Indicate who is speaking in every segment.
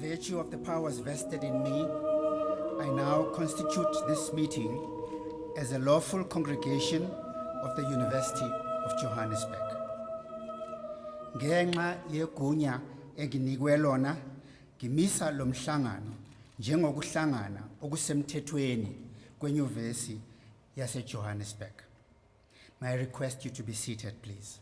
Speaker 1: virtue of the powers vested in me, I now constitute this meeting as a lawful congregation of the University of Johannesburg. Ngenxa yegunya enginikwe lona, ngimisa lo mhlangano njengokuhlangana okusemthethweni kweNyuvesi yase-Johannesburg. May I request you to be seated, please.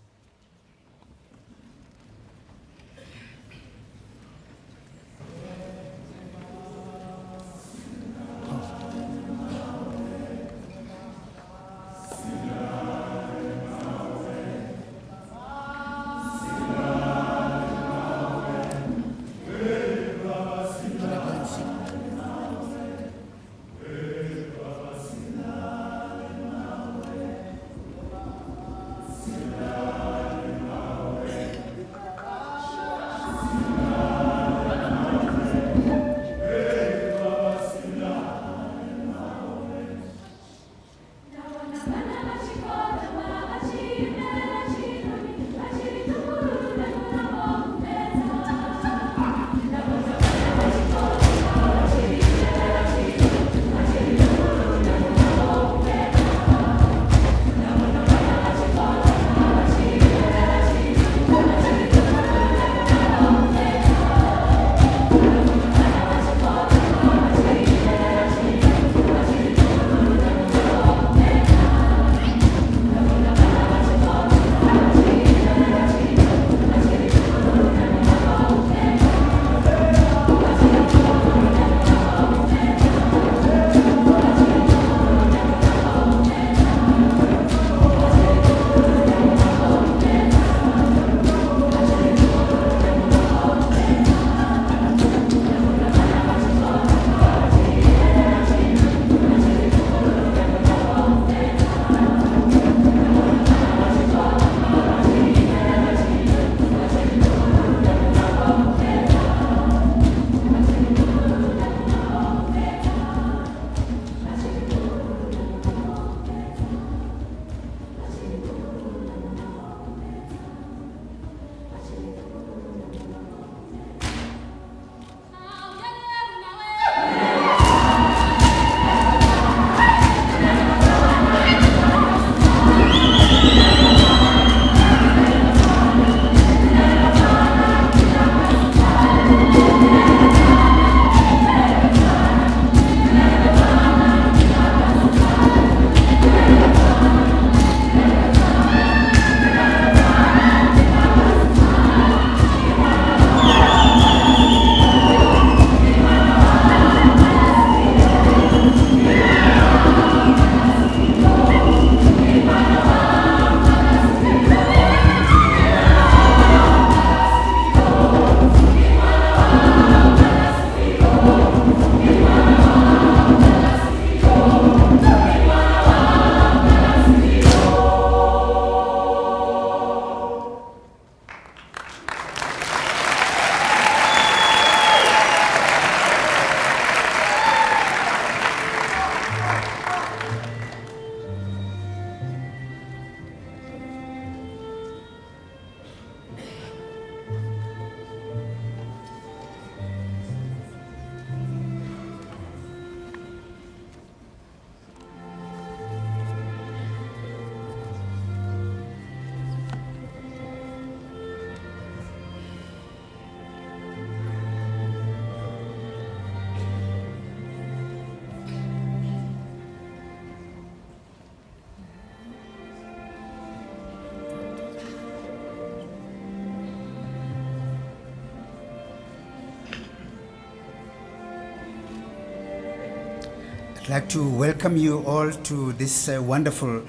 Speaker 1: I'd like to welcome you all to this wonderful,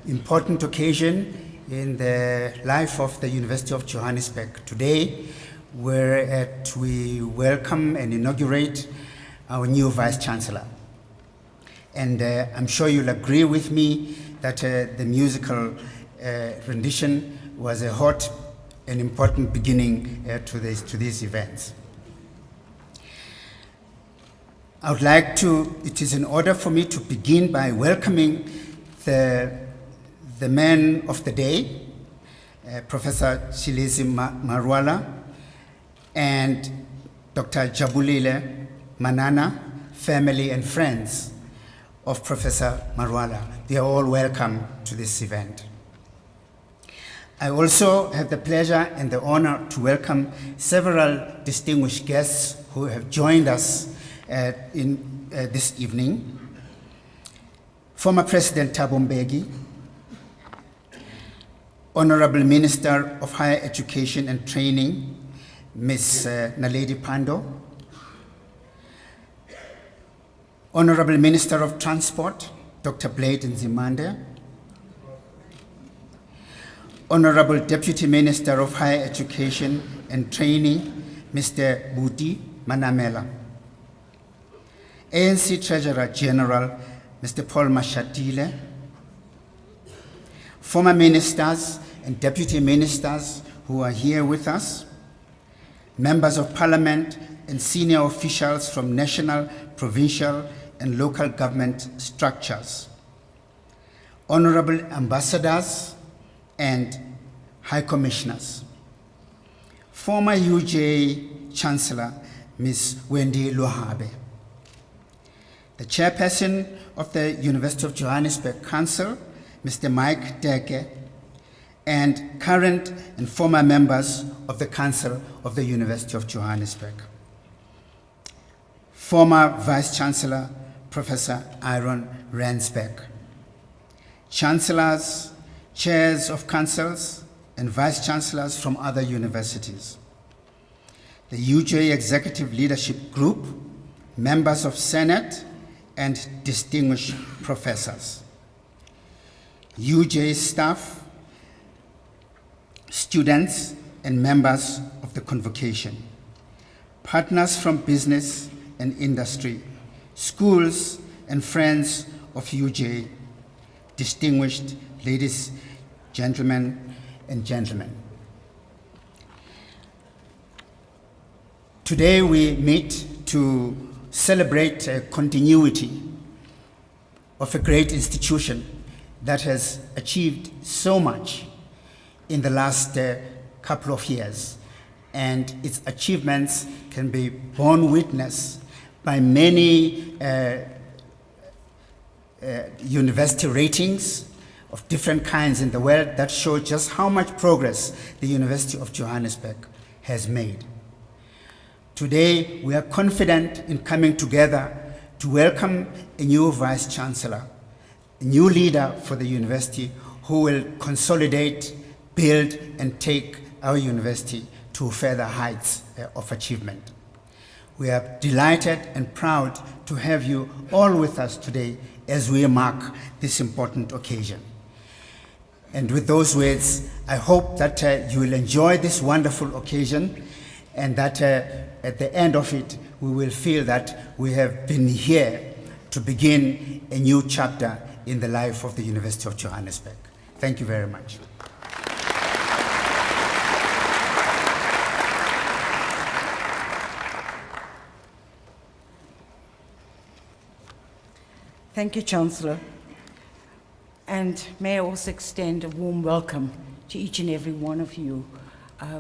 Speaker 1: important occasion in the life of the University of Johannesburg. Today, we welcome and inaugurate our new Vice-Chancellor. And I'm sure you'll agree with me that the musical rendition was a hot and important beginning to these events. I would like to, it is in order for me to begin by welcoming the man of the day, Professor Tshilidzi Marwala, and Dr. Njabulo, Manana, family and friends of Professor Marwala. They are all welcome to this event. I also have the pleasure and the honor to welcome several distinguished guests who have joined us this evening. Former President Thabo Mbeki, Honorable Minister of Higher Education and Training, Ms. Naledi Pandor, Honorable Minister of Transport, Dr. Blade Nzimande, Honorable Deputy Minister of Higher Education and Training, Mr. Budi Manamela, ANC Treasurer General, Mr. Paul Mashatile, former ministers and deputy ministers who are here with us, members of parliament and senior officials from national, provincial, and local government structures, honorable ambassadors and high commissioners, former UJ Chancellor, Ms. Wendy Lohabe, the chairperson of the University of Johannesburg Council, Mr. Mike Deke, and current and former members of the Council of the University of Johannesburg, former Vice-Chancellor, Professor Ihron Rensburg, chancellors, chairs of councils, and vice-chancellors from other universities, the UJ Executive Leadership Group, members of Senate, and distinguished professors, UJ staff, students, and members of the convocation, partners from business and industry, schools, and friends of UJ, distinguished ladies, gentlemen, and gentlemen. Today we meet to celebrate a continuity of a great institution that has achieved so much in the last couple of years, and its achievements can be borne witness by many university ratings of different kinds in the world that show just how much progress the University of Johannesburg has made. Today, we are confident in coming together to welcome a new Vice-Chancellor, a new leader for the university who will consolidate, build, and take our university to further heights of achievement. We are delighted and proud to have you all with us today as we mark this important occasion. And with those words, I hope that you will enjoy this wonderful occasion, and that at the end of it, we will feel that we have been here to begin a new chapter in the life of the University of Johannesburg. Thank you very much.
Speaker 2: Thank you, Chancellor. And may I also extend a warm welcome to each and every one of you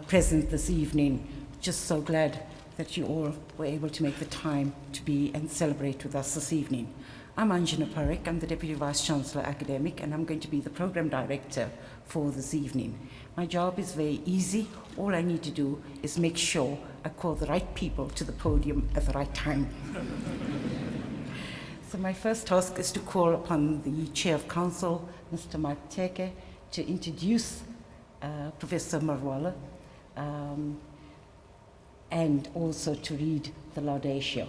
Speaker 2: present this evening. Just so glad that you all were able to make the time to be and celebrate with us this evening. I'm Angina Parekh, I'm the Deputy Vice-Chancellor Academic, and I'm going to be the Program Director for this evening. My job is very easy. All I need to do is make sure I call the right people to the podium at the right time. So my first task is to call upon the Chair of Council, Mr. Mike Deke, to introduce Professor Marwala, and also to read the laudatio.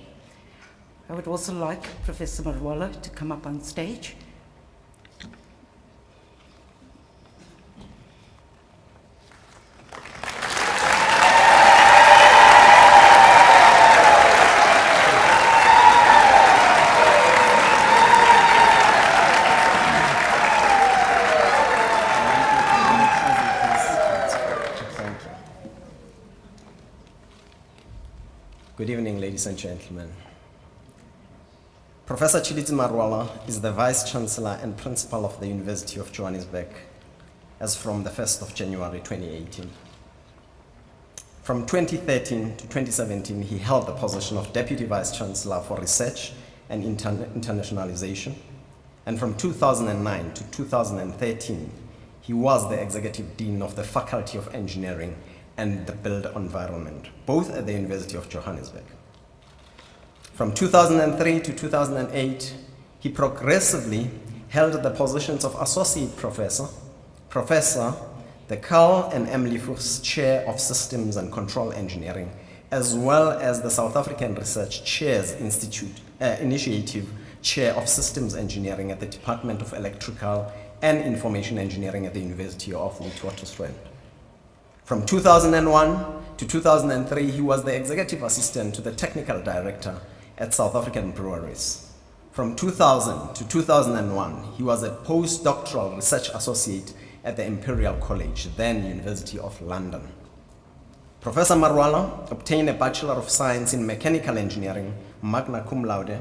Speaker 2: I would also like Professor Marwala to come up on stage.
Speaker 3: Good evening, ladies and gentlemen. Professor Tshildzi Marwala is the Vice-Chancellor and Principal of the University of Johannesburg as from the 1st of January 2018. From 2013 to 2017, he held the position of Deputy Vice-Chancellor for Research and Internationalization. And from 2009 to 2013, he was the Executive Dean of the Faculty of Engineering and the Built Environment, both at the University of Johannesburg. From 2003 to 2008, he progressively held the positions of Associate Professor, Professor, the Carl and Emily Fuchs Chair of Systems and Control Engineering, as well as the South African Research Chairs Initiative Chair of Systems Engineering at the Department of Electrical and Information Engineering at the University of Witwatersrand. From 2001 to 2003, he was the Executive Assistant to the Technical Director at South African Breweries. From 2000 to 2001, he was a postdoctoral research associate at the Imperial College, then University of London. Professor Marwala obtained a Bachelor of Science in Mechanical Engineering, magna cum laude,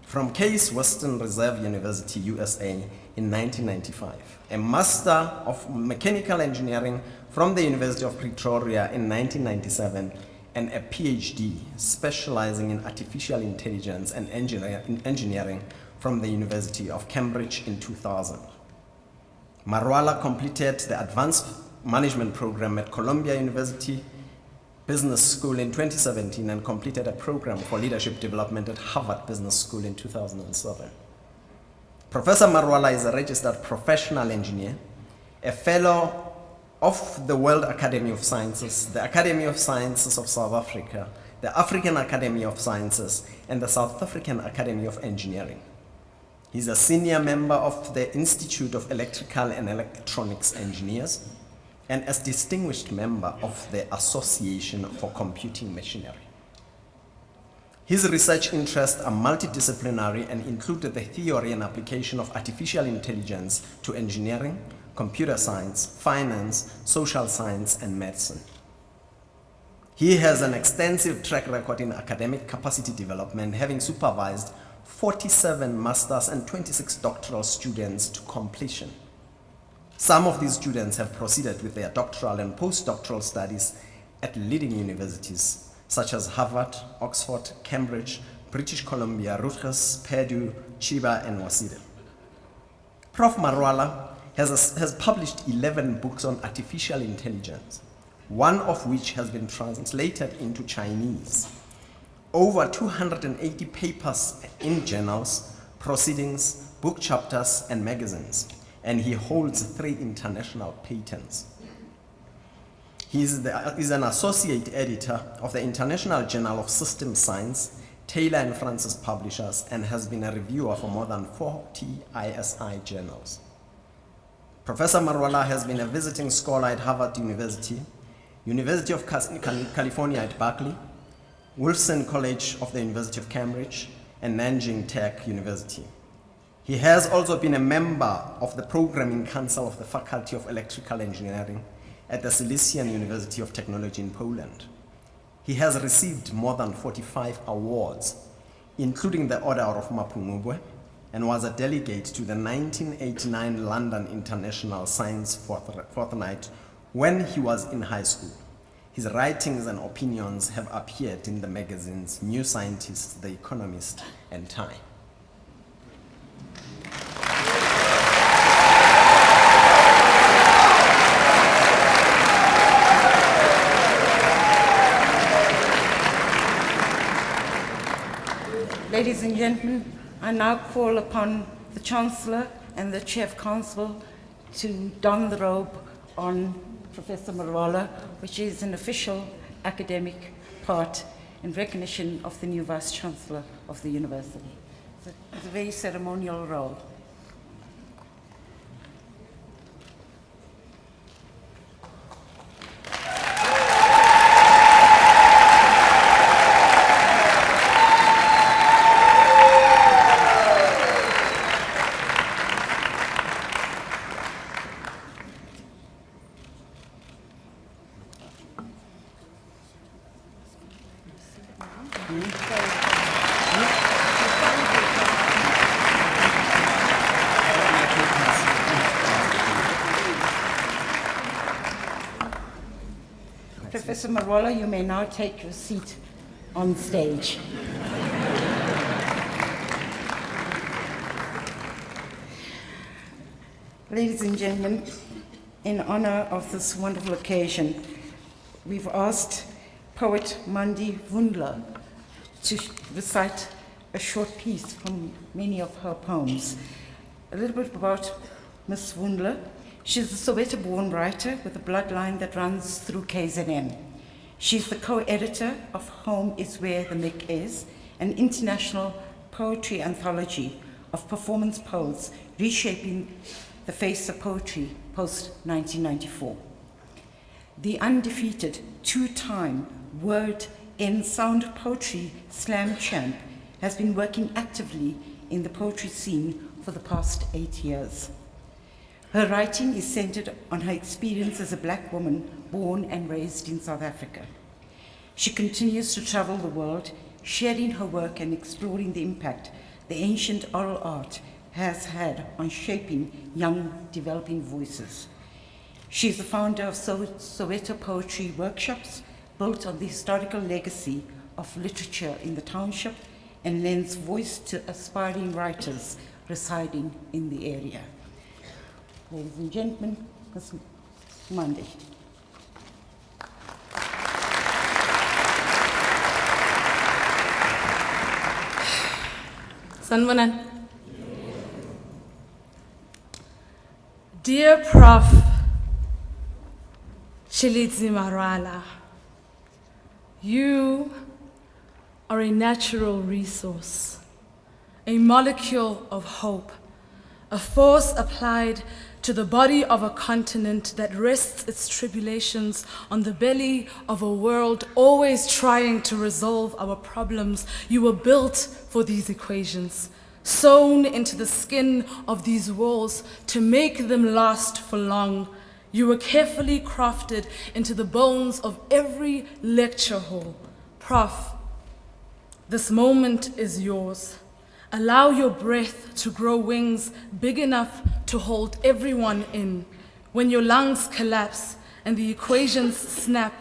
Speaker 3: from Case Western Reserve University, USA in 1995, a Master of Mechanical Engineering from the University of Pretoria in 1997, and a PhD specializing in artificial intelligence and engineering from the University of Cambridge in 2000. Marwala completed the Advanced Management Program at Columbia University Business School in 2017 and completed a program for leadership development at Harvard Business School in 2007. Professor Marwala is a registered professional engineer, a fellow of the World Academy of Sciences, the Academy of Sciences of South Africa, the African Academy of Sciences, and the South African Academy of Engineering. He's a senior member of the Institute of Electrical and Electronics Engineers and a distinguished member of the Association for Computing Machinery. His research interests are multidisciplinary and include the theory and application of artificial intelligence to engineering, computer science, finance, social science, and medicine. He has an extensive track record in academic capacity development, having supervised 47 master's and 26 doctoral students to completion. Some of these students have proceeded with their doctoral and postdoctoral studies at leading universities such as Harvard, Oxford, Cambridge, British Columbia, Rutgers, Purdue, Chiba, and Waseda. Prof Marwala has published 11 books on artificial intelligence, one of which has been translated into Chinese. Over 280 papers in journals, proceedings, book chapters, and magazines, and he holds 3 international patents. He is an associate editor of the International Journal of System Science, Taylor and Francis Publishers, and has been a reviewer for more than 40 ISI journals. Professor Marwala has been a visiting scholar at Harvard University, University of California at Berkeley, Wilson College of the University of Cambridge, and Nanjing Tech University. He has also been a member of the Programming Council of the Faculty of Electrical Engineering at the Silesian University of Technology in Poland. He has received more than 45 awards, including the Order of Mapungubwe, and was a delegate to the 1989 London International Science Fortnight when he was in high school. His writings and opinions have appeared in the magazines New Scientist, The Economist, and Time.
Speaker 2: Ladies and gentlemen, I now call upon the Chancellor and the Chief Counsel to don the robe on Professor Marwala, which is an official academic part in recognition of the new Vice-Chancellor of the University. It's a very ceremonial role. Professor Marwala, you may now take your seat on stage. Ladies and gentlemen, in honor of this wonderful occasion, we've asked poet Mandi Vundla to recite a short piece from many of her poems. A little bit about Miss Vundla. She's a Soweto-born writer with a bloodline that runs through KZN. She's the co-editor of Home is Where the Mick Is, an international poetry anthology of performance poets reshaping the face of poetry post-1994. The undefeated two-time Word in Sound Poetry Slam champ has been working actively in the poetry scene for the past 8 years. Her writing is centered on her experience as a black woman born and raised in South Africa. She continues to travel the world, sharing her work and exploring the impact the ancient oral art has had on shaping young, developing voices. She is the founder of Soweto Poetry Workshops, built on the historical legacy of literature in the township, and lends voice to aspiring writers residing in the area. Ladies and gentlemen, Ms. Mandi.
Speaker 4: Sanbonan. Dear Prof Tshilidzi Marwala, you are a natural resource, a molecule of hope, a force applied to the body of a continent that rests its tribulations on the belly of a world always trying to resolve our problems. You were built for these equations, sewn into the skin of these walls to make them last for long. You were carefully crafted into the bones of every lecture hall. Prof, this moment is yours. Allow your breath to grow wings big enough to hold everyone in. When your lungs collapse and the equations snap,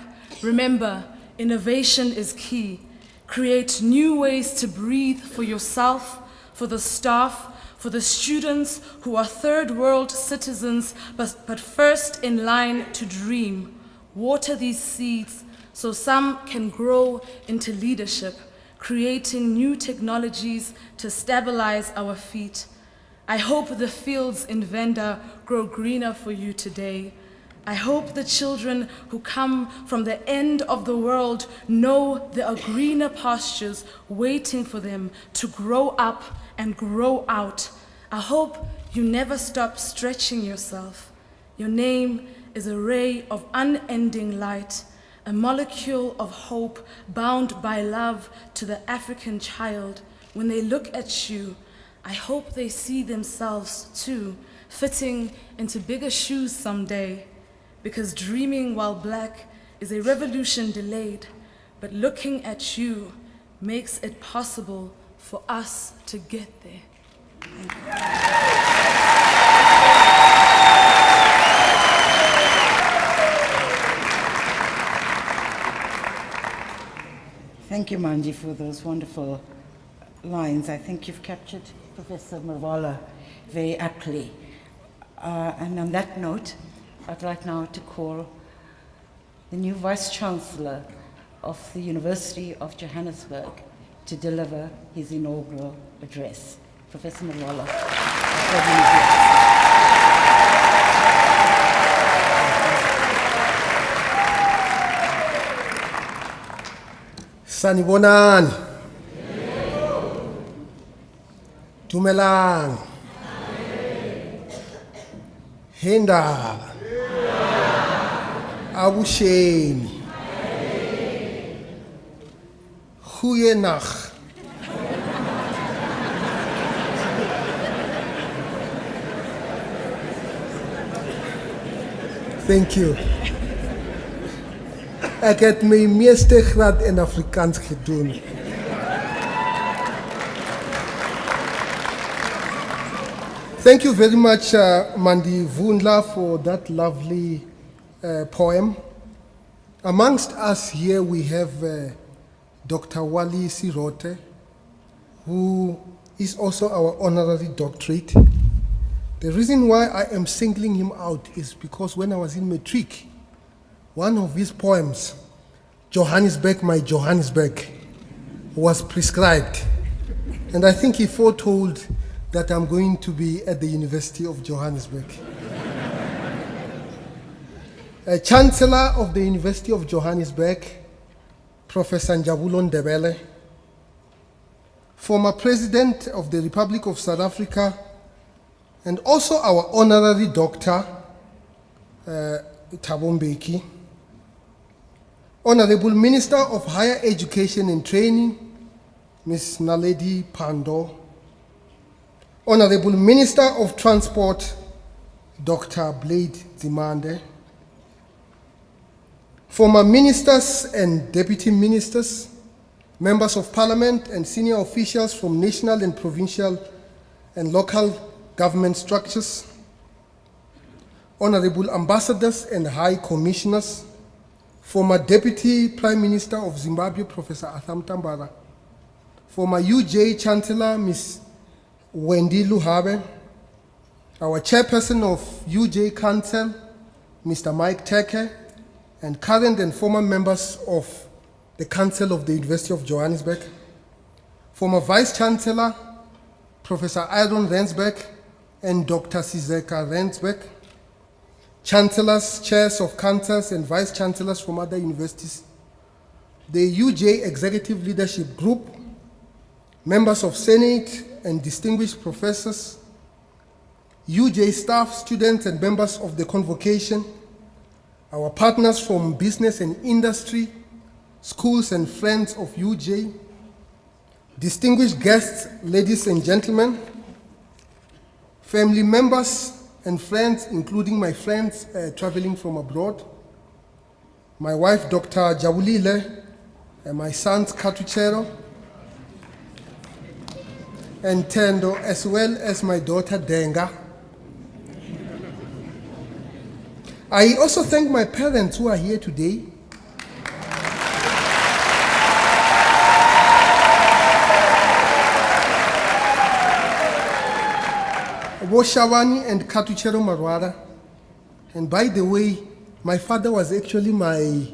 Speaker 4: remember, innovation is key. Create new ways to breathe for yourself, for the staff, for the students who are third world citizens, but first in line to dream. Water these seeds so some can grow into leadership, creating new technologies to stabilize our feet. I hope the fields in Venda grow greener for you today. I hope the children who come from the end of the world know there are greener pastures waiting for them to grow up and grow out. I hope you never stop stretching yourself. Your name is a ray of unending light, a molecule of hope bound by love to the African child. When they look at you, I hope they see themselves too, fitting into bigger shoes someday. Because dreaming while black is a revolution delayed, but looking at you makes it possible for us to get there.
Speaker 2: Thank you, Mandi, for those wonderful lines. I think you've captured Professor Marwala very aptly. And on that note, I'd like now to call the new Vice-Chancellor of the University of Johannesburg to deliver his inaugural address. Professor Marwala.
Speaker 5: Sanibonani. Dumelang. Henda. Abusheni. Goeienacht. Thank you. Ek het my meeste graad in Afrikaans gedoen. Thank you very much, Mandi Vundla, for that lovely poem. Amongst us here we have Dr. Wally Sirote, who is also our honorary doctorate. The reason why I am singling him out is because when I was in matric, one of his poems, Johannesburg, my Johannesburg, was prescribed. And I think he foretold that I'm going to be at the University of Johannesburg. Chancellor of the University of Johannesburg, Professor Njabulo Ndebele, former President of the Republic of South Africa, and also our honorary doctor, Thabo Mbeki, Honorable Minister of Higher Education and Training, Ms. Naledi Pandor, Honorable Minister of Transport, Dr. Blade Zimande, former ministers and deputy ministers, members of parliament and senior officials from national and provincial and local government structures, honorable ambassadors and high commissioners, former deputy prime minister of Zimbabwe, Professor Atham Tambara, former UJ Chancellor, Ms. Wendy Luhabe, our chairperson of UJ Council, Mr. Mike Teke, and current and former members of the Council of the University of Johannesburg, former Vice-Chancellor, Professor Ihron Rensburg, and Dr. Tshildzi Rensburg, chancellors, chairs of councils, and vice-chancellors from other universities, the UJ Executive Leadership Group, members of Senate and distinguished professors, UJ staff, students, and members of the convocation, our partners from business and industry, schools and friends of UJ, distinguished guests, ladies and gentlemen, family members and friends, including my friends traveling from abroad, my wife, Dr. Jabulile, and my sons, Katuchero, and Tendo, as well as my daughter, Denga. I also thank my parents who are here today. Boshawani and Katuchero Marwala. And by the way, my father was actually my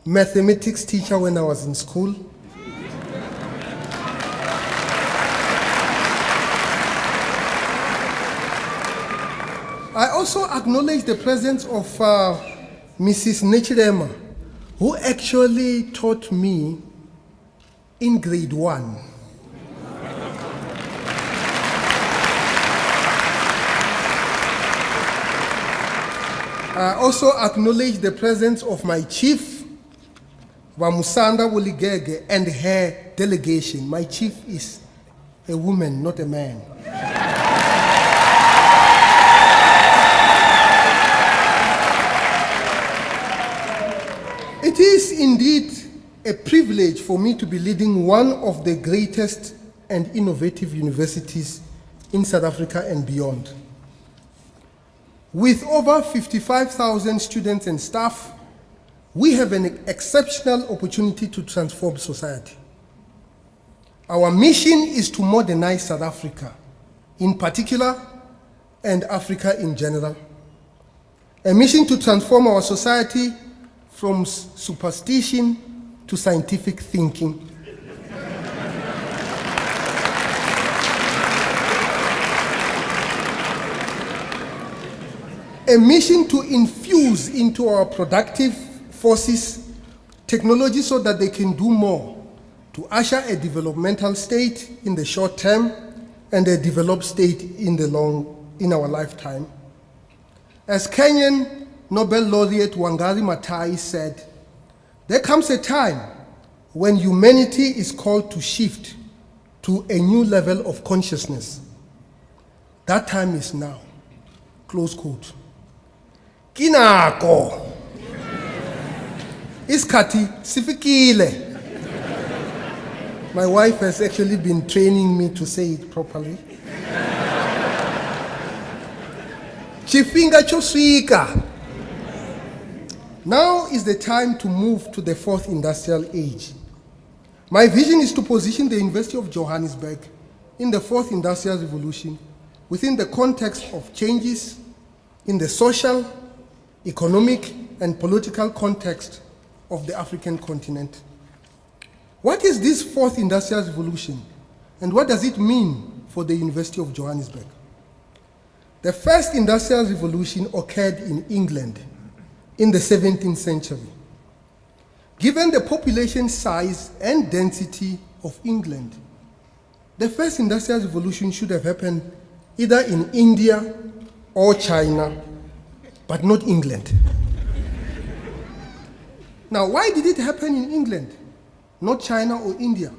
Speaker 5: mathematics teacher when I was in school. I also acknowledge the presence of Mrs. Nechirema, who actually taught me in grade 1. I also acknowledge the presence of my chief, Wamusanda Wuligege, and her delegation. My chief is a woman, not a man. It is indeed a privilege for me to be leading one of the greatest and innovative universities in South Africa and beyond. With over 55,000 students and staff, we have an exceptional opportunity to transform society. Our mission is to modernize South Africa, in particular, and Africa in general. A mission to transform our society from superstition to scientific thinking. A mission to infuse into our productive forces technology so that they can do more to usher a developmental state in the short term and a developed state in our lifetime. As Kenyan Nobel laureate Wangari Maathai said, there comes a time when humanity is called to shift to a new level of consciousness. That time is now. Close quote. Kinako. Iskati sifikile. My wife has actually been training me to say it properly. Chifinga choswika. Now is the time to move to the fourth industrial age. My vision is to position the University of Johannesburg in the fourth industrial revolution within the context of changes in the social, economic, and political context of the African continent. What is this fourth industrial revolution, and what does it mean for the University of Johannesburg? The first industrial revolution occurred in England in the 17th century. Given the population size and density of England, the first industrial revolution should have happened either in India or China, but not England. Now, why did it happen in England, not China or India?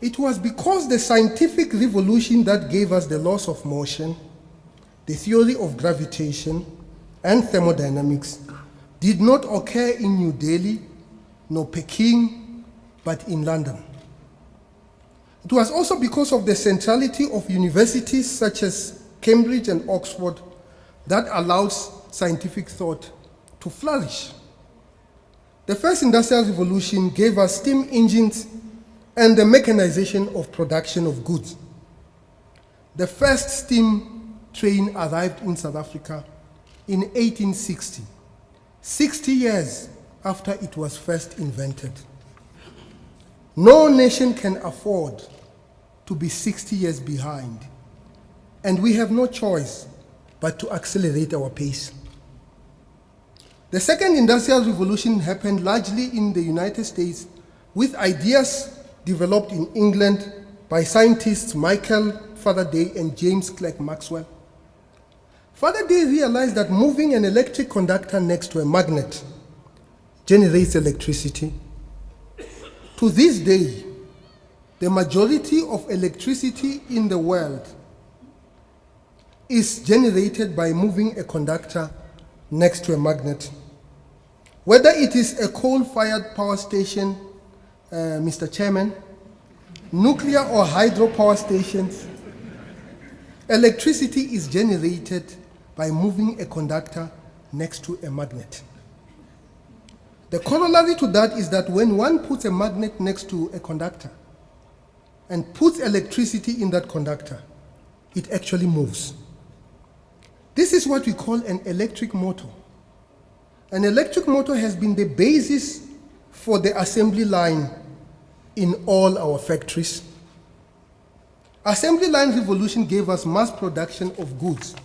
Speaker 5: It was because the scientific revolution that gave us the laws of motion, the theory of gravitation, and thermodynamics did not occur in New Delhi, nor Peking, but in London. It was also because of the centrality of universities such as Cambridge and Oxford that allows scientific thought to flourish. The first industrial revolution gave us steam engines and the mechanization of production of goods. The first steam train arrived in South Africa in 1860, 60 years after it was first invented. No nation can afford to be 60 years behind, and we have no choice but to accelerate our pace. The second industrial revolution happened largely in the United States with ideas developed in England by scientists Michael Faraday and James Clerk Maxwell. Faraday realized that moving an electric conductor next to a magnet generates electricity. To this day, the majority of electricity in the world is generated by moving a conductor next to a magnet. Whether it is a coal-fired power station, Mr. Chairman, nuclear or hydro power stations, electricity is generated by moving a conductor next to a magnet. The corollary to that is that when one puts a magnet next to a conductor and puts electricity in that conductor, it actually moves. This is what we call an electric motor. An electric motor has been the basis for the assembly line in all our factories. Assembly line revolution gave us mass production of goods.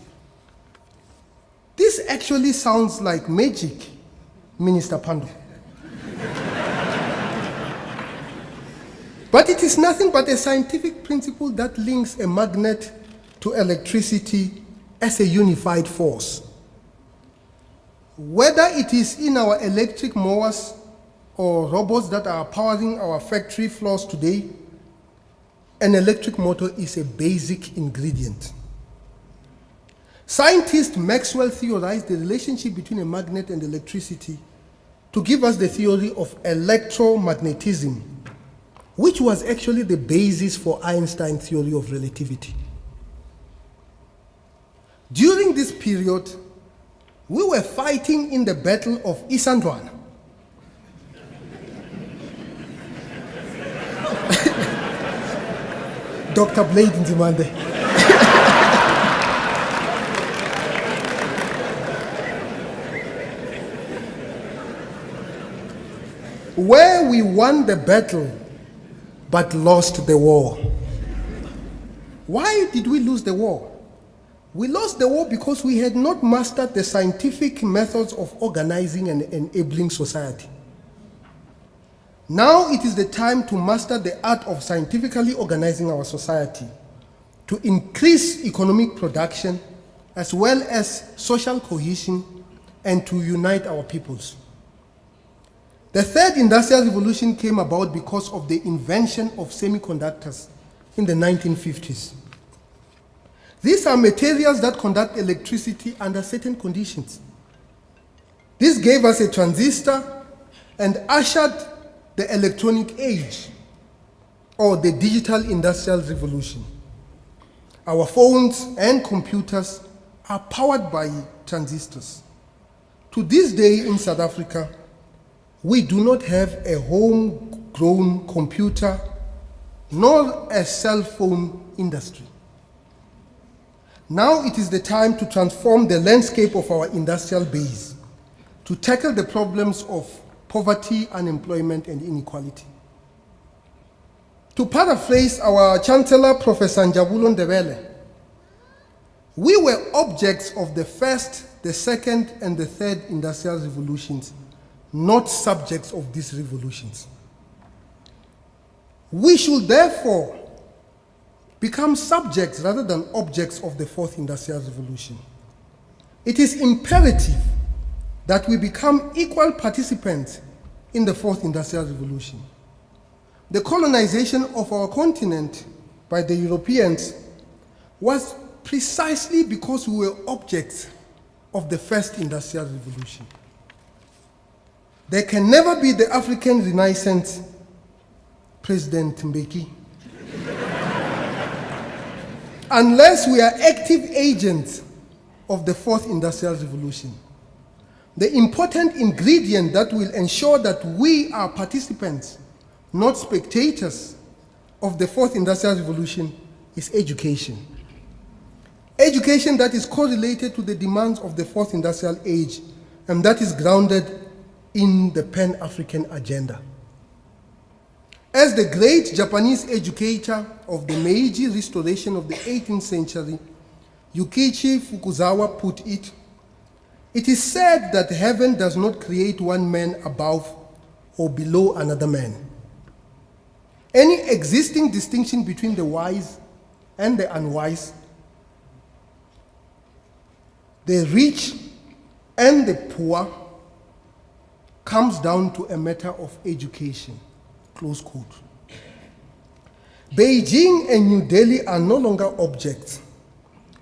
Speaker 5: This actually sounds like magic, Minister Pandor. But it is nothing but a scientific principle that links a magnet to electricity as a unified force. Whether it is in our electric mowers or robots that are powering our factory floors today, an electric motor is a basic ingredient. Scientist Maxwell theorized the relationship between a magnet and electricity to give us the theory of electromagnetism, which was actually the basis for Einstein's theory of relativity. During this period, we were fighting in the Battle of Isandlwana. Dr. Blade Nzimande. Where we won the battle but lost the war. Why did we lose the war? We lost the war because we had not mastered the scientific methods of organizing and enabling society. Now it is the time to master the art of scientifically organizing our society, to increase economic production as well as social cohesion, and to unite our peoples. The third industrial revolution came about because of the invention of semiconductors in the 1950s. These are materials that conduct electricity under certain conditions. This gave us a transistor and ushered the electronic age, or the digital industrial revolution. Our phones and computers are powered by transistors. To this day in South Africa, we do not have a homegrown computer nor a cell phone industry. Now it is the time to transform the landscape of our industrial base to tackle the problems of poverty, unemployment, and inequality. To paraphrase our Chancellor, Professor Njabulo Ndebele, we were objects of the first, the second, and the third industrial revolutions, not subjects of these revolutions. We should therefore become subjects rather than objects of the fourth industrial revolution. It is imperative that we become equal participants in the fourth industrial revolution. The colonization of our continent by the Europeans was precisely because we were objects of the first industrial revolution. There can never be the African Renaissance, President Mbeki, unless we are active agents of the fourth industrial revolution. The important ingredient that will ensure that we are participants, not spectators, of the fourth industrial revolution is education. Education that is correlated to the demands of the fourth industrial age and that is grounded in the pan-African agenda. As the great Japanese educator of the Meiji Restoration of the 18th century, Yukichi Fukuzawa, put it, it is said that heaven does not create one man above or below another man. Any existing distinction between the wise and the unwise, the rich and the poor, comes down to a matter of education. Close quote. Beijing and New Delhi are no longer objects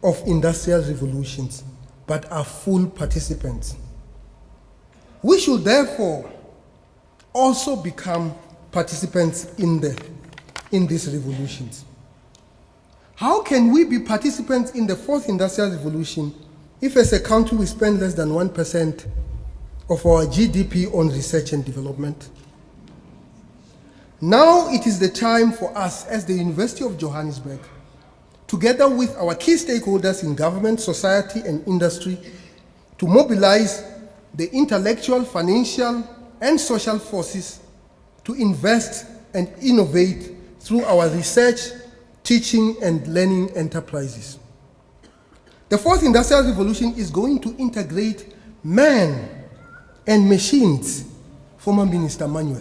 Speaker 5: of industrial revolutions, but are full participants. We should therefore also become participants in these revolutions. How can we be participants in the fourth industrial revolution if as a country we spend less than 1% of our GDP on research and development? Now it is the time for us as the University of Johannesburg, together with our key stakeholders in government, society, and industry, to mobilize the intellectual, financial, and social forces to invest and innovate through our research, teaching, and learning enterprises. The fourth industrial revolution is going to integrate man and machines, former Minister Manuel.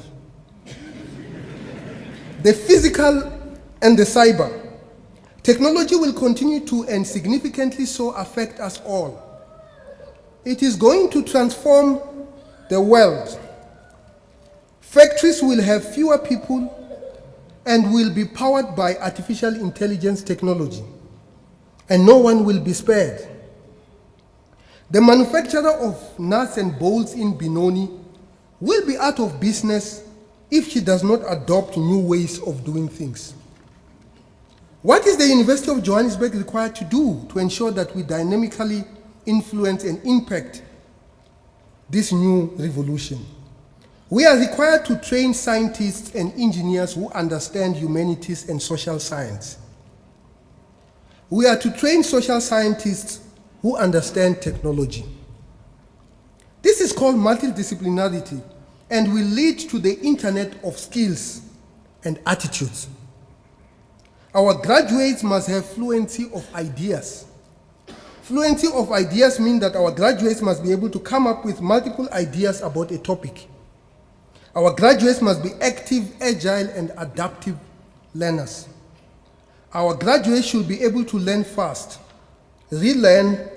Speaker 5: The physical and the cyber. Technology will continue to and significantly so affect us all. It is going to transform the world. Factories will have fewer people and will be powered by artificial intelligence technology, and no one will be spared. The manufacturer of nuts and bolts in Benoni will be out of business if she does not adopt new ways of doing things. What is the University of Johannesburg required to do to ensure that we dynamically influence and impact this new revolution? We are required to train scientists and engineers who understand humanities and social science. We are to train social scientists who understand technology. This is called multidisciplinarity and will lead to the internet of skills and attitudes. Our graduates must have fluency of ideas. Fluency of ideas means that our graduates must be able to come up with multiple ideas about a topic. Our graduates must be active, agile, and adaptive learners. Our graduates should be able to learn fast, relearn,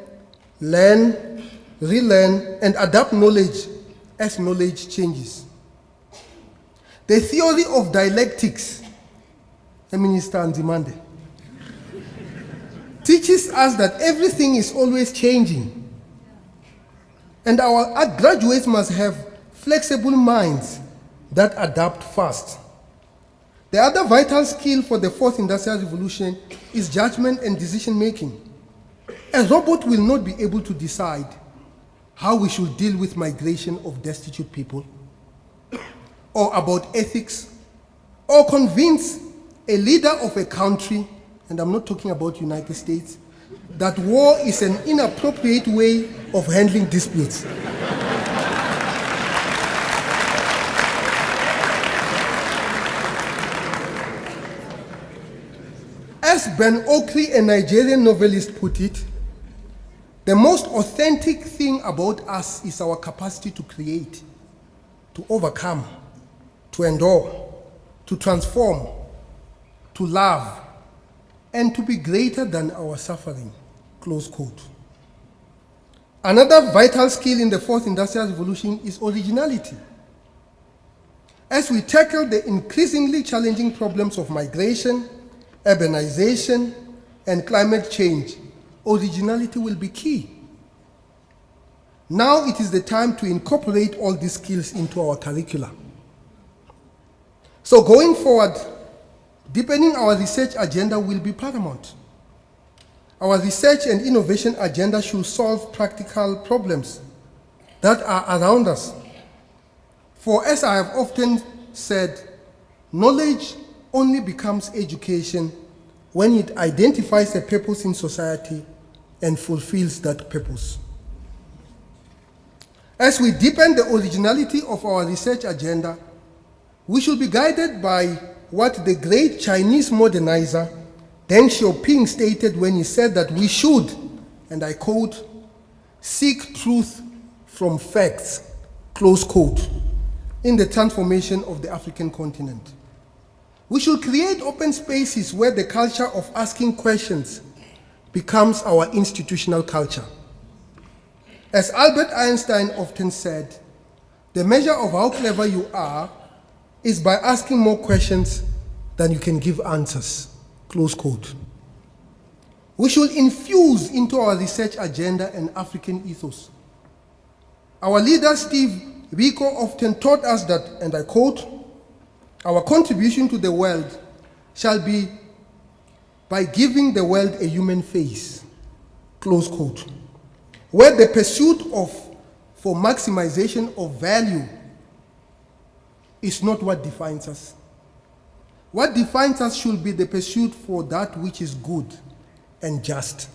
Speaker 5: learn, relearn, and adapt knowledge as knowledge changes. The theory of dialectics, Minister Nzimande, teaches us that everything is always changing, and our graduates must have flexible minds that adapt fast. The other vital skill for the fourth industrial revolution is judgment and decision making. A robot will not be able to decide how we should deal with migration of destitute people, or about ethics, or convince a leader of a country, and I'm not talking about United States, that war is an inappropriate way of handling disputes. As Ben Okri, a Nigerian novelist, put it, the most authentic thing about us is our capacity to create, to overcome, to endure, to transform, to love, and to be greater than our suffering, close quote. Another vital skill in the fourth industrial revolution is originality. As we tackle the increasingly challenging problems of migration, urbanization, and climate change, originality will be key. Now it is the time to incorporate all these skills into our curricula. So going forward, deepening our research agenda will be paramount. Our research and innovation agenda should solve practical problems that are around us. For as I have often said, knowledge only becomes education when it identifies a purpose in society and fulfills that purpose. As we deepen the originality of our research agenda, we should be guided by what the great Chinese modernizer Deng Xiaoping stated when he said that we should, and I quote, seek truth from facts, close quote, in the transformation of the African continent. We should create open spaces where the culture of asking questions becomes our institutional culture. As Albert Einstein often said, the measure of how clever you are is by asking more questions than you can give answers, close quote. We should infuse into our research agenda an African ethos. Our leader, Steve Biko, often taught us that, and I quote, our contribution to the world shall be by giving the world a human face, close quote, where the pursuit for maximization of value is not what defines us. What defines us should be the pursuit for that which is good and just.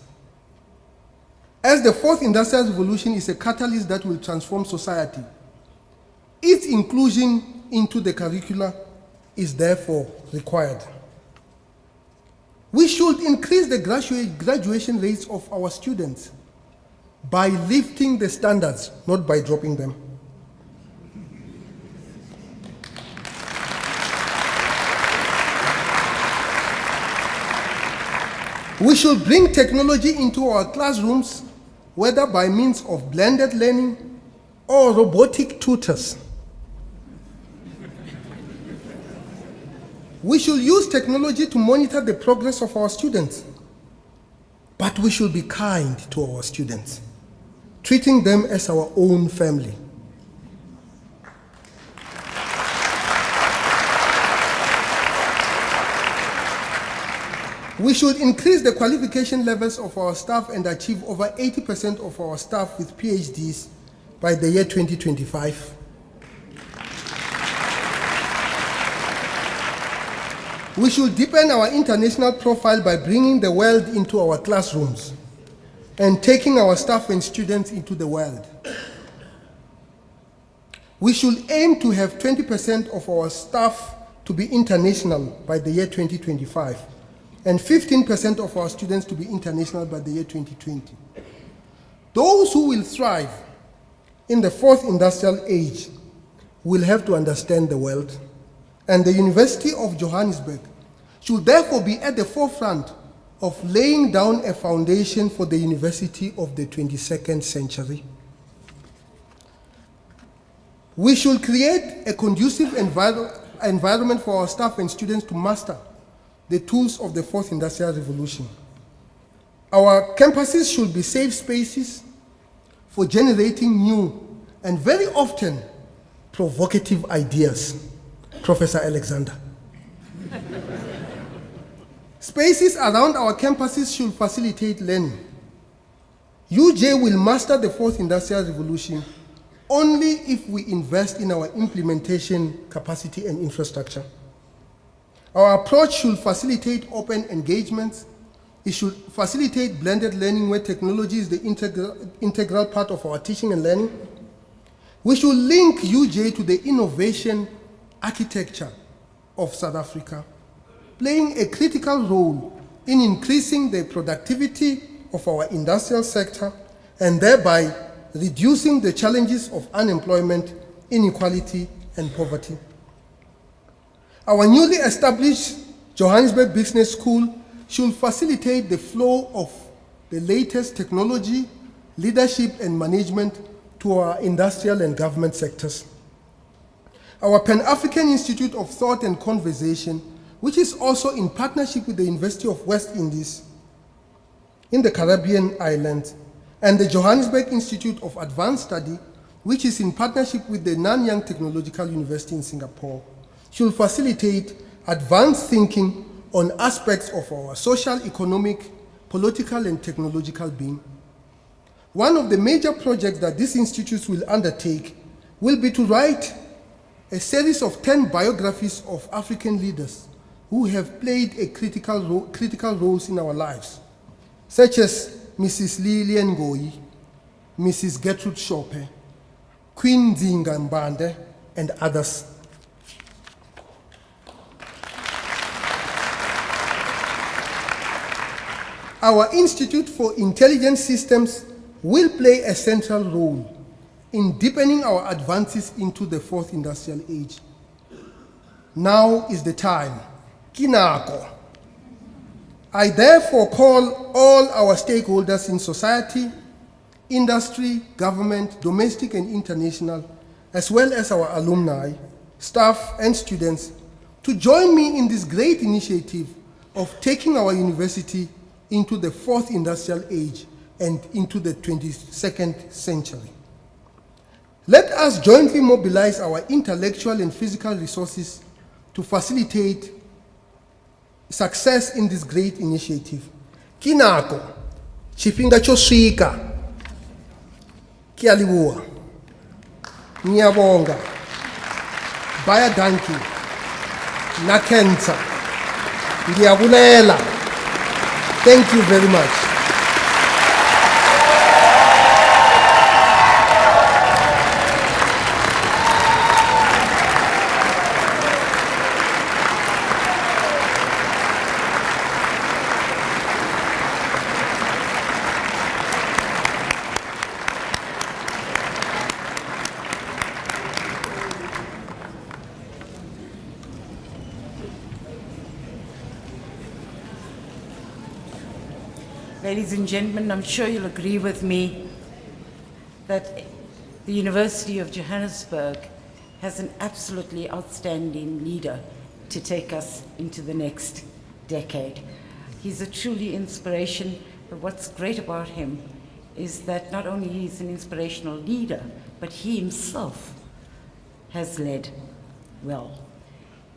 Speaker 5: As the fourth industrial revolution is a catalyst that will transform society, its inclusion into the curricula is therefore required. We should increase the graduation rates of our students by lifting the standards, not by dropping them. We should bring technology into our classrooms, whether by means of blended learning or robotic tutors. We should use technology to monitor the progress of our students, but we should be kind to our students, treating them as our own family. We should increase the qualification levels of our staff and achieve over 80% of our staff with PhDs by the year 2025. We should deepen our international profile by bringing the world into our classrooms and taking our staff and students into the world. We should aim to have 20% of our staff to be international by the year 2025 and 15% of our students to be international by the year 2020. Those who will thrive in the fourth industrial age will have to understand the world, and the University of Johannesburg should therefore be at the forefront of laying down a foundation for the university of the 22nd century. We should create a conducive environment for our staff and students to master the tools of the fourth industrial revolution. Our campuses should be safe spaces for generating new and very often provocative ideas. Professor Alexander. Spaces around our campuses should facilitate learning. UJ will master the fourth industrial revolution only if we invest in our implementation capacity and infrastructure. Our approach should facilitate open engagements. It should facilitate blended learning where technology is the integral part of our teaching and learning. We should link UJ to the innovation architecture of South Africa, playing a critical role in increasing the productivity of our industrial sector and thereby reducing the challenges of unemployment, inequality, and poverty. Our newly established Johannesburg Business School should facilitate the flow of the latest technology, leadership, and management to our industrial and government sectors. Our Pan-African Institute of Thought and Conversation, which is also in partnership with the University of West Indies in the Caribbean islands, and the Johannesburg Institute of Advanced Study, which is in partnership with the Nanyang Technological University in Singapore, should facilitate advanced thinking on aspects of our social, economic, political, and technological being. One of the major projects that these institutes will undertake will be to write a series of 10 biographies of African leaders who have played a critical roles in our lives, such as Mrs. Lilian Ngoyi, Mrs. Gertrude Shope, Queen Zinga Mbande, and others. Our Institute for Intelligent Systems will play a central role in deepening our advances into the fourth industrial age. Now is the time. Kinako. I therefore call all our stakeholders in society, industry, government, domestic and international, as well as our alumni, staff, and students to join me in this great initiative of taking our university into the fourth industrial age and into the 22nd century. Let us jointly mobilize our intellectual and physical resources to facilitate success in this great initiative. Kinako, chipinga choswika, kialiwa, nyabonga, baya danki, nakenza, ndiabulela. Thank you very much.
Speaker 2: Ladies and gentlemen, I'm sure you'll agree with me that the University of Johannesburg has an absolutely outstanding leader to take us into the next decade. He's a truly inspiration, but what's great about him is that not only he's an inspirational leader, but he himself has led well.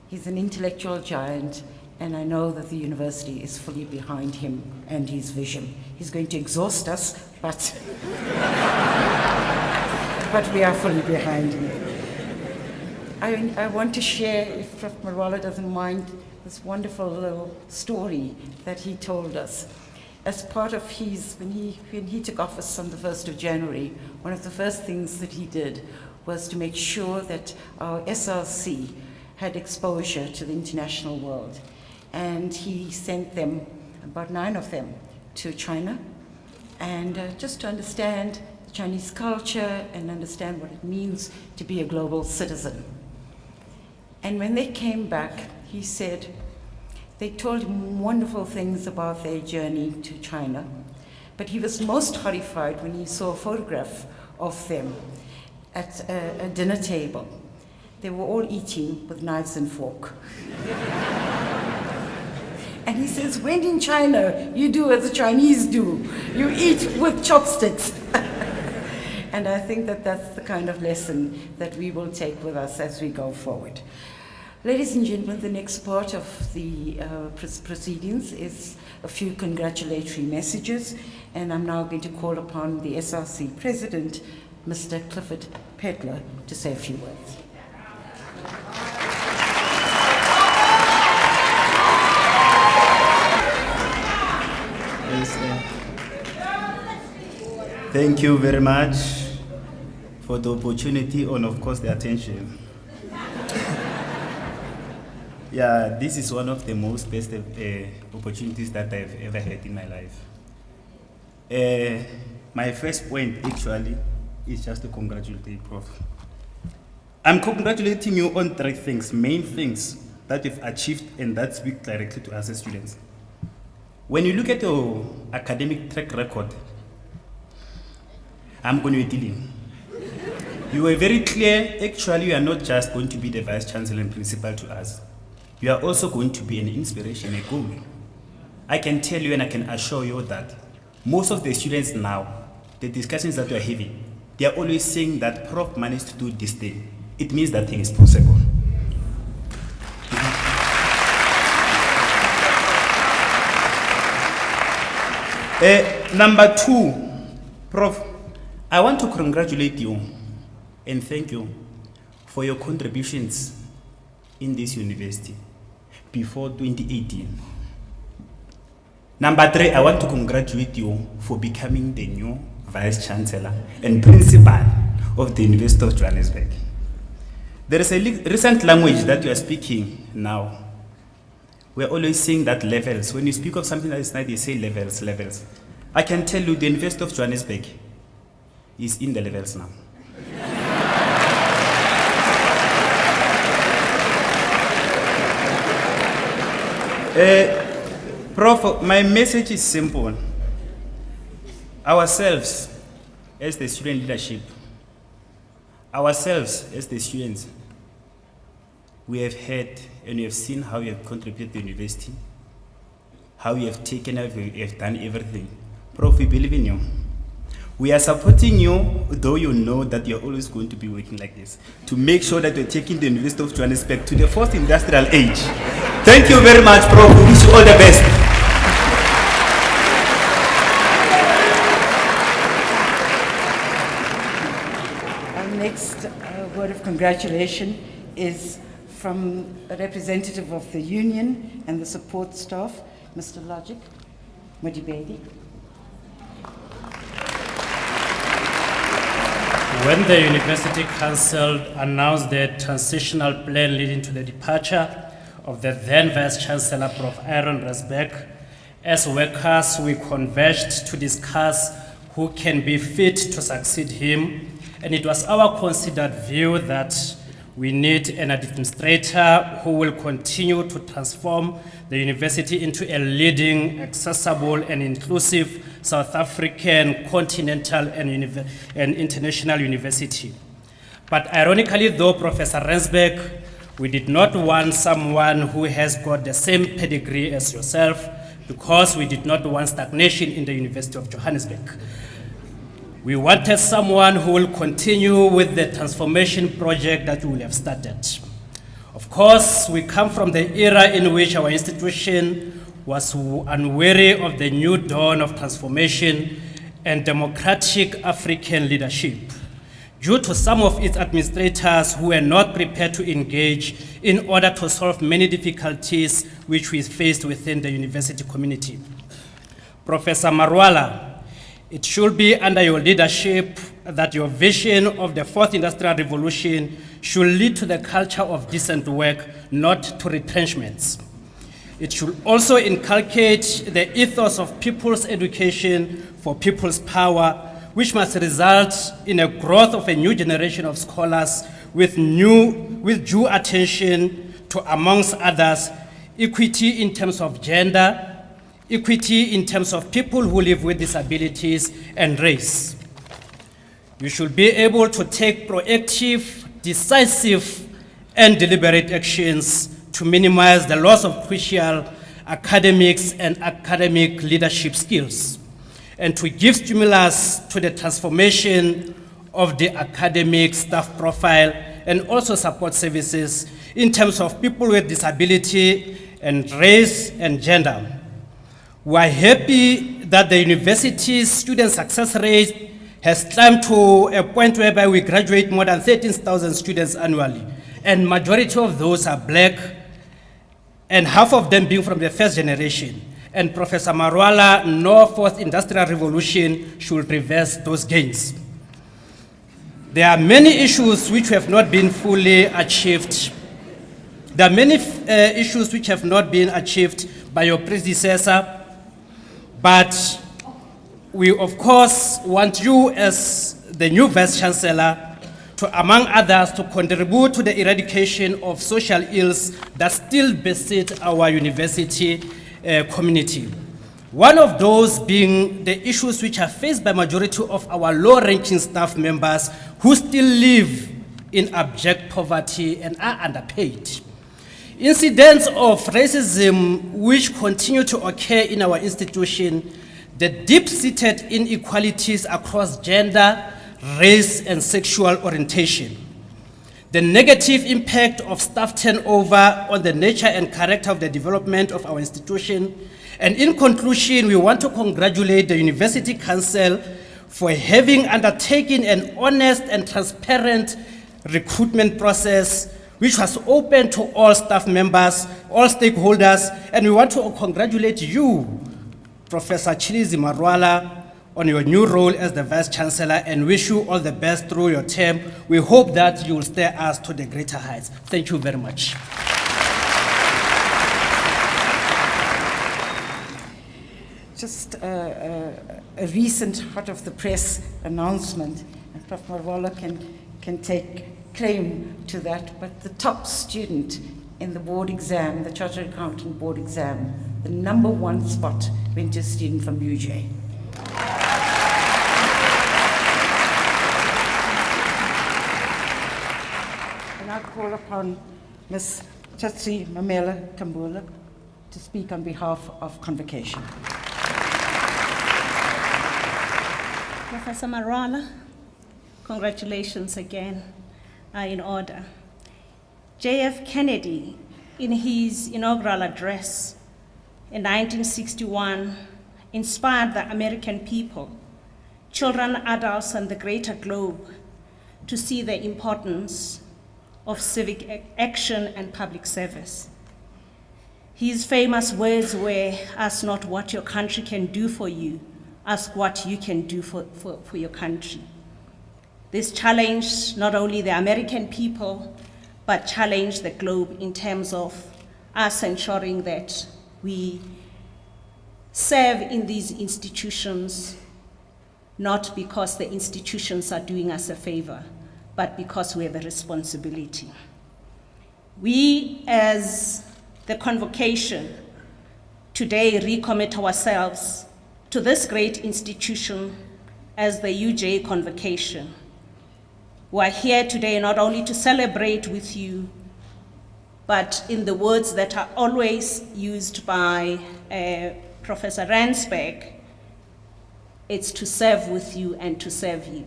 Speaker 2: He's an intellectual giant, and I know that the university is fully behind him and his vision. He's going to exhaust us, but, but we are fully behind him. I want to share, if Prof Marwala doesn't mind, this wonderful little story that he told us. As part of his, when he took office on the 1st of January, one of the first things that he did was to make sure that our SRC had exposure to the international world. And he sent them, about 9 of them, to China, and just to understand the Chinese culture and understand what it means to be a global citizen. And when they came back, he said, they told him wonderful things about their journey to China, but he was most horrified when he saw a photograph of them at a dinner table. They were all eating with knives and fork. And he says, when in China, you do as the Chinese do. You eat with chopsticks. And I think that that's the kind of lesson that we will take with us as we go forward. Ladies and gentlemen, the next part of the proceedings is a few congratulatory messages, and I'm now going to call upon the SRC President, Mr. Cliffort, Phetla, to say a few words.
Speaker 6: Thank you very much for the opportunity and of course the attention. Yeah, this is one of the most best opportunities that I've ever had in my life. My first point actually is just to congratulate you, Prof. I'm congratulating you on 3 things, main things that you've achieved and that speak directly to us as students. When you look at your academic track record, I'm going to be dealing. You were very clear, actually you are not just going to be the Vice-Chancellor and Principal to us. You are also going to be an inspiration, a goal. I can tell you and I can assure you that most of the students now, the discussions that we are having, they are always saying that Prof managed to do this thing. It means that thing is possible. Number 2, Prof, I want to congratulate you and thank you for your contributions in this university before 2018. Number 3, I want to congratulate you for becoming the new Vice-Chancellor and Principal of the University of Johannesburg. There is a recent language that you are speaking now. We are always saying that levels. When you speak of something that is nice, they say levels, levels. I can tell you the University of Johannesburg is in the levels now. Prof, my message is simple. Ourselves, as the student leadership, ourselves, as the students, we have heard and we have seen how you have contributed to the university, how you have taken over, you have done everything. Prof, we believe in you. We are supporting you, though you know that you're always going to be working like this, to make sure that you're taking the University of Johannesburg to the 4th industrial age. Thank you very much, Prof. We wish you all the best.
Speaker 2: Our next word of congratulation is from a representative of the union and the support staff, Mr. Logic, Modibedi.
Speaker 7: When the University Council announced the transitional plan leading to the departure of the then Vice-Chancellor, Prof Ihron Rensburg, as workers we converged to discuss who can be fit to succeed him, and it was our considered view that we need an administrator who will continue to transform the university into a leading, accessible and inclusive South African, continental and international university. But ironically though, Professor Rensburg, we did not want someone who has got the same pedigree as yourself, because we did not want stagnation in the University of Johannesburg. We wanted someone who will continue with the transformation project that we will have started. Of course, we come from the era in which our institution was unwary of the new dawn of transformation and democratic African leadership, due to some of its administrators who were not prepared to engage in order to solve many difficulties which we faced within the university community. Professor Marwala, it should be under your leadership that your vision of the 4th Industrial Revolution should lead to the culture of decent work, not to retrenchments. It should also inculcate the ethos of people's education for people's power, which must result in a growth of a new generation of scholars with due attention to, amongst others, equity in terms of gender, equity in terms of people who live with disabilities, and race. You should be able to take proactive, decisive, and deliberate actions to minimize the loss of crucial academics and academic leadership skills, and to give stimulus to the transformation of the academic staff profile and also support services in terms of people with disability and race and gender. We are happy that the university's student success rate has climbed to a point whereby we graduate more than 13,000 students annually, and majority of those are black, and half of them being from the first generation. And Professor Marwala, no fourth industrial revolution should reverse those gains. There are many issues which have not been fully achieved. There are many issues which have not been achieved by your predecessor, but we of course want you as the new Vice-Chancellor to, among others, to contribute to the eradication of social ills that still beset our university community. One of those being the issues which are faced by majority of our low-ranking staff members who still live in abject poverty and are underpaid. Incidents of racism which continue to occur in our institution, the deep-seated inequalities across gender, race, and sexual orientation, the negative impact of staff turnover on the nature and character of the development of our institution. And in conclusion, we want to congratulate the University Council for having undertaken an honest and transparent recruitment process which was open to all staff members, all stakeholders, and we want to congratulate you, Professor Tshilidzi Marwala, on your new role as the Vice-Chancellor, and wish you all the best through your term. We hope that you will steer us to the greater heights. Thank you very much.
Speaker 2: Just a recent hot off the press announcement, and Prof Marwala can take claim to that, but the top student in the board exam, the Chartered Accountant board exam, the #1 spot went to a student from UJ. And I call upon Ms. Tshildzi Marwala to speak on behalf of Convocation.
Speaker 8: Professor Marwala, congratulations again in order. J.F. Kennedy, in his inaugural address in 1961, inspired the American people, children, adults, and the greater globe to see the importance of civic action and public service. His famous words were, "Ask not what your country can do for you, ask what you can do for your country." This challenged not only the American people, but challenged the globe in terms of us ensuring that we serve in these institutions, not because the institutions are doing us a favor, but because we have a responsibility. We, as the Convocation, today recommit ourselves to this great institution as the UJ Convocation. We are here today not only to celebrate with you, but in the words that are always used by Professor Rensburg, it's to serve with you and to serve you,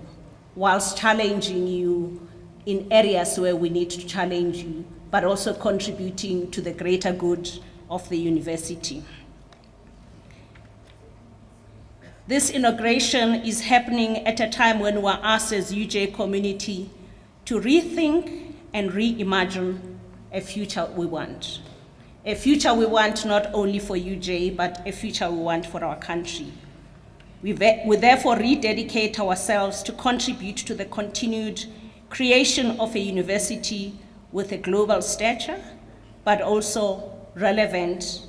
Speaker 8: whilst challenging you in areas where we need to challenge you, but also contributing to the greater good of the university. This inauguration is happening at a time when we're asked as UJ community to rethink and reimagine a future we want. A future we want not only for UJ, but a future we want for our country. We therefore rededicate ourselves to contribute to the continued creation of a university with a global stature, but also relevant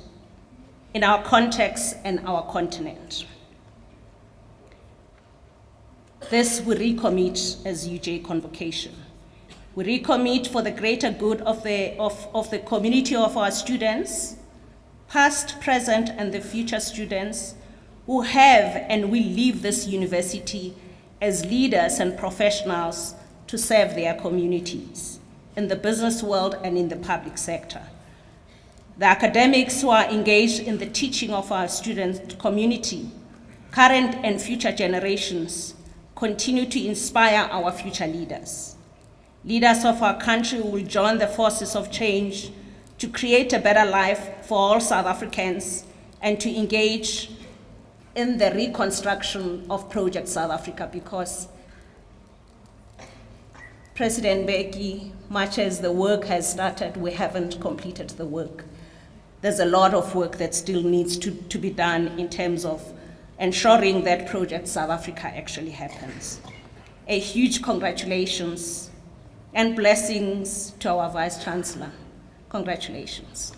Speaker 8: in our context and our continent. This we recommit as UJ Convocation. We recommit for the greater good of the community of our students, past, present, and the future students who have and will leave this university as leaders and professionals to serve their communities in the business world and in the public sector. The academics who are engaged in the teaching of our student community, current and future generations, continue to inspire our future leaders. Leaders of our country will join the forces of change to create a better life for all South Africans and to engage in the reconstruction of Project South Africa, because President Mbeki, much as the work has started, we haven't completed the work. There's a lot of work that still needs to be done in terms of ensuring that Project South Africa actually happens. A huge congratulations and blessings to our Vice-Chancellor. Congratulations.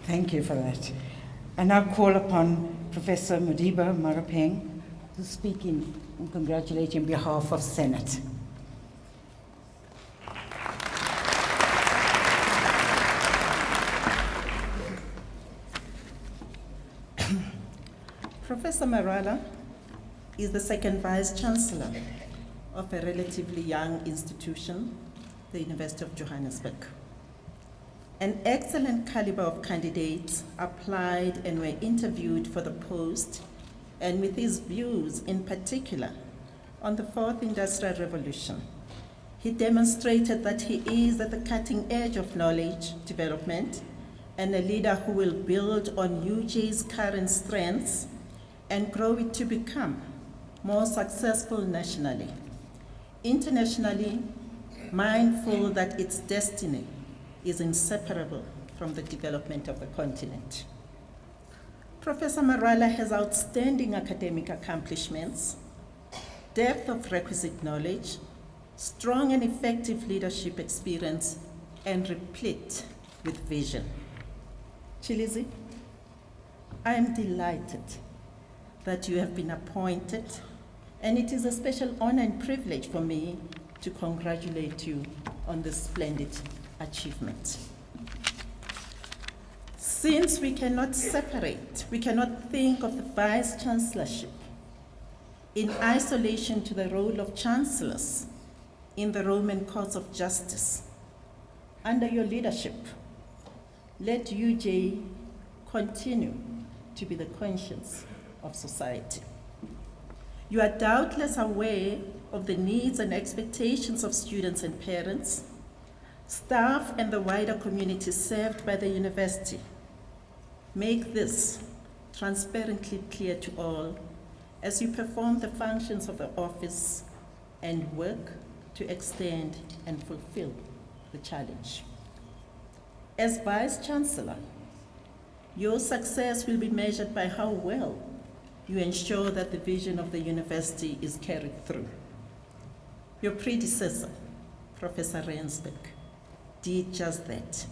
Speaker 2: Thank you for that. I now call upon Professor Modiba Maropeng to speak in and congratulate on behalf of Senate.
Speaker 9: Professor Marwala is the second Vice-Chancellor of a relatively young institution, the University of Johannesburg. An excellent caliber of candidates applied and were interviewed for the post, and with his views in particular on the fourth industrial revolution, he demonstrated that he is at the cutting edge of knowledge development and a leader who will build on UJ's current strengths and grow it to become more successful nationally, internationally, mindful that its destiny is inseparable from the development of the continent. Professor Marwala has outstanding academic accomplishments, depth of requisite knowledge, strong and effective leadership experience, and replete with vision. Tshilidzi, I am delighted that you have been appointed, and it is a special honor and privilege for me to congratulate you on this splendid achievement. Since we cannot think of the Vice-Chancellorship in isolation to the role of chancellors in the Roman courts of justice, under your leadership, let UJ continue to be the conscience of society. You are doubtless aware of the needs and expectations of students and parents, staff, and the wider community served by the university. Make this transparently clear to all as you perform the functions of the office and work to extend and fulfill the challenge. As Vice-Chancellor, your success will be measured by how well you ensure that the vision of the university is carried through. Your predecessor, Professor Rensburg, did just that,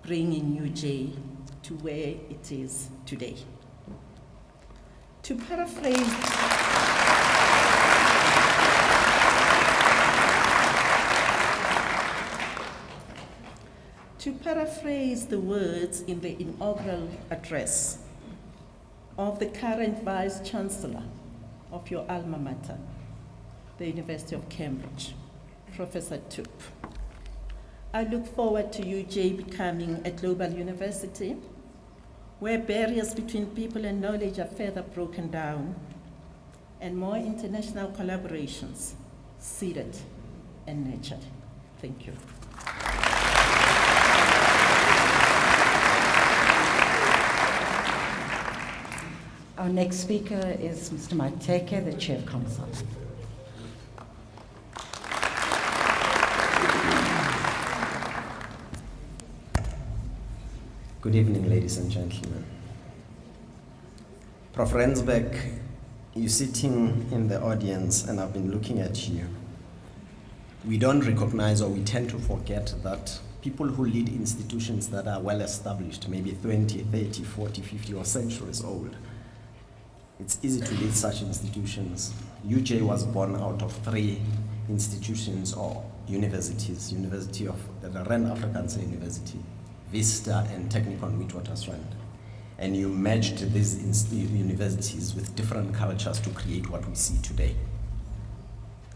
Speaker 9: bringing UJ to where it is today. To paraphrase the words in the inaugural address of the current Vice-Chancellor of your alma mater, the University of Cambridge, Professor Tshildzi, I look forward to UJ becoming a global university where barriers between people and knowledge are further broken down and more international collaborations seeded and nurtured. Thank you.
Speaker 2: Our next speaker is Mr. Matekhe, the Chair of Council.
Speaker 3: Good evening, ladies and gentlemen. Prof Rensburg, you're sitting in the audience and I've been looking at you. We don't recognize, or we tend to forget, that people who lead institutions that are well established, maybe 20, 30, 40, 50 or centuries old, it's easy to lead such institutions. UJ was born out of 3 institutions or universities, University of the Rand Afrikaanse University, Vista, and Technikon Witwatersrand. And you merged these universities with different cultures to create what we see today.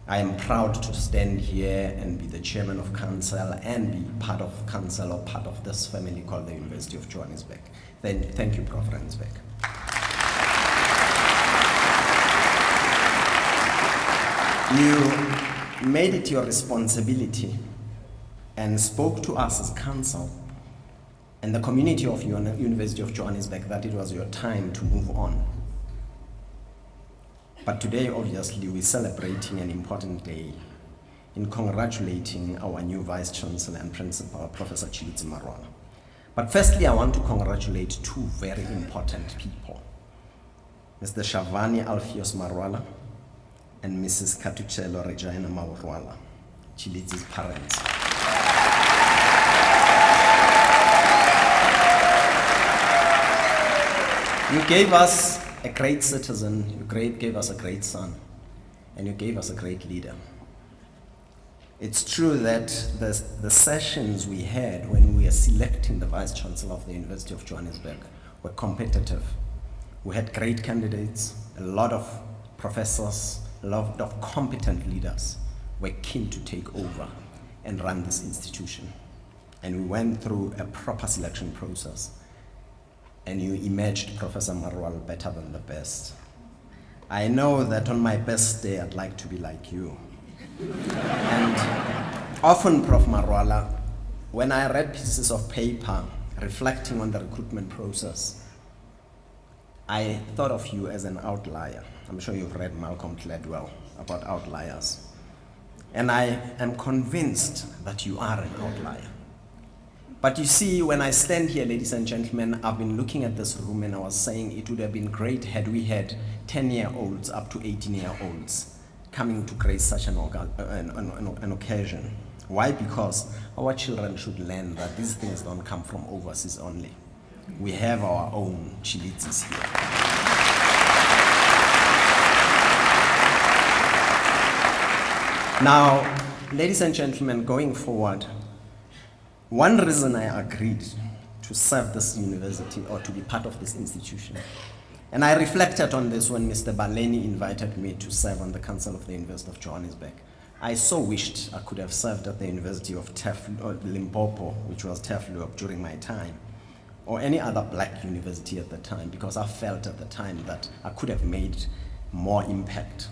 Speaker 3: I am proud to stand here and be the chairman of council and be part of council or part of this family called the University of Johannesburg. Thank you, Prof Rensburg. You made it your responsibility and spoke to us as council and the community of University of Johannesburg that it was your time to move on. But today, obviously, we're celebrating an important day in congratulating our new Vice-Chancellor and Principal, Professor Tshilidzi Marwala. But firstly, I want to congratulate two very important people, Mr. Shavani Alpheus Marwala and Mrs. Katuchelo Regina Marwala, Tshilidzi's parents. You gave us a great citizen, you gave us a great son, and you gave us a great leader. It's true that the sessions we had when we were selecting the Vice-Chancellor of the University of Johannesburg were competitive. We had great candidates, a lot of professors, a lot of competent leaders were keen to take over and run this institution. And we went through a proper selection process. And you emerged, Professor Marwala, better than the best. I know that on my best day, I'd like to be like you. And often, Prof Marwala, when I read pieces of paper reflecting on the recruitment process, I thought of you as an outlier. I'm sure you've read Malcolm Gladwell about outliers. And I am convinced that you are an outlier. But you see, when I stand here, ladies and gentlemen, I've been looking at this room and I was saying it would have been great had we had 10-year-olds up to 18-year-olds coming to grace such an occasion. Why? Because our children should learn that these things don't come from overseas only. We have our own Tshilidzis here. Now, ladies and gentlemen, going forward, one reason I agreed to serve this university or to be part of this institution, and I reflected on this when Mr. Baleni invited me to serve on the Council of the University of Johannesburg. I so wished I could have served at the University of Limpopo, which was Teflu during my time, or any other black university at the time, because I felt at the time that I could have made more impact.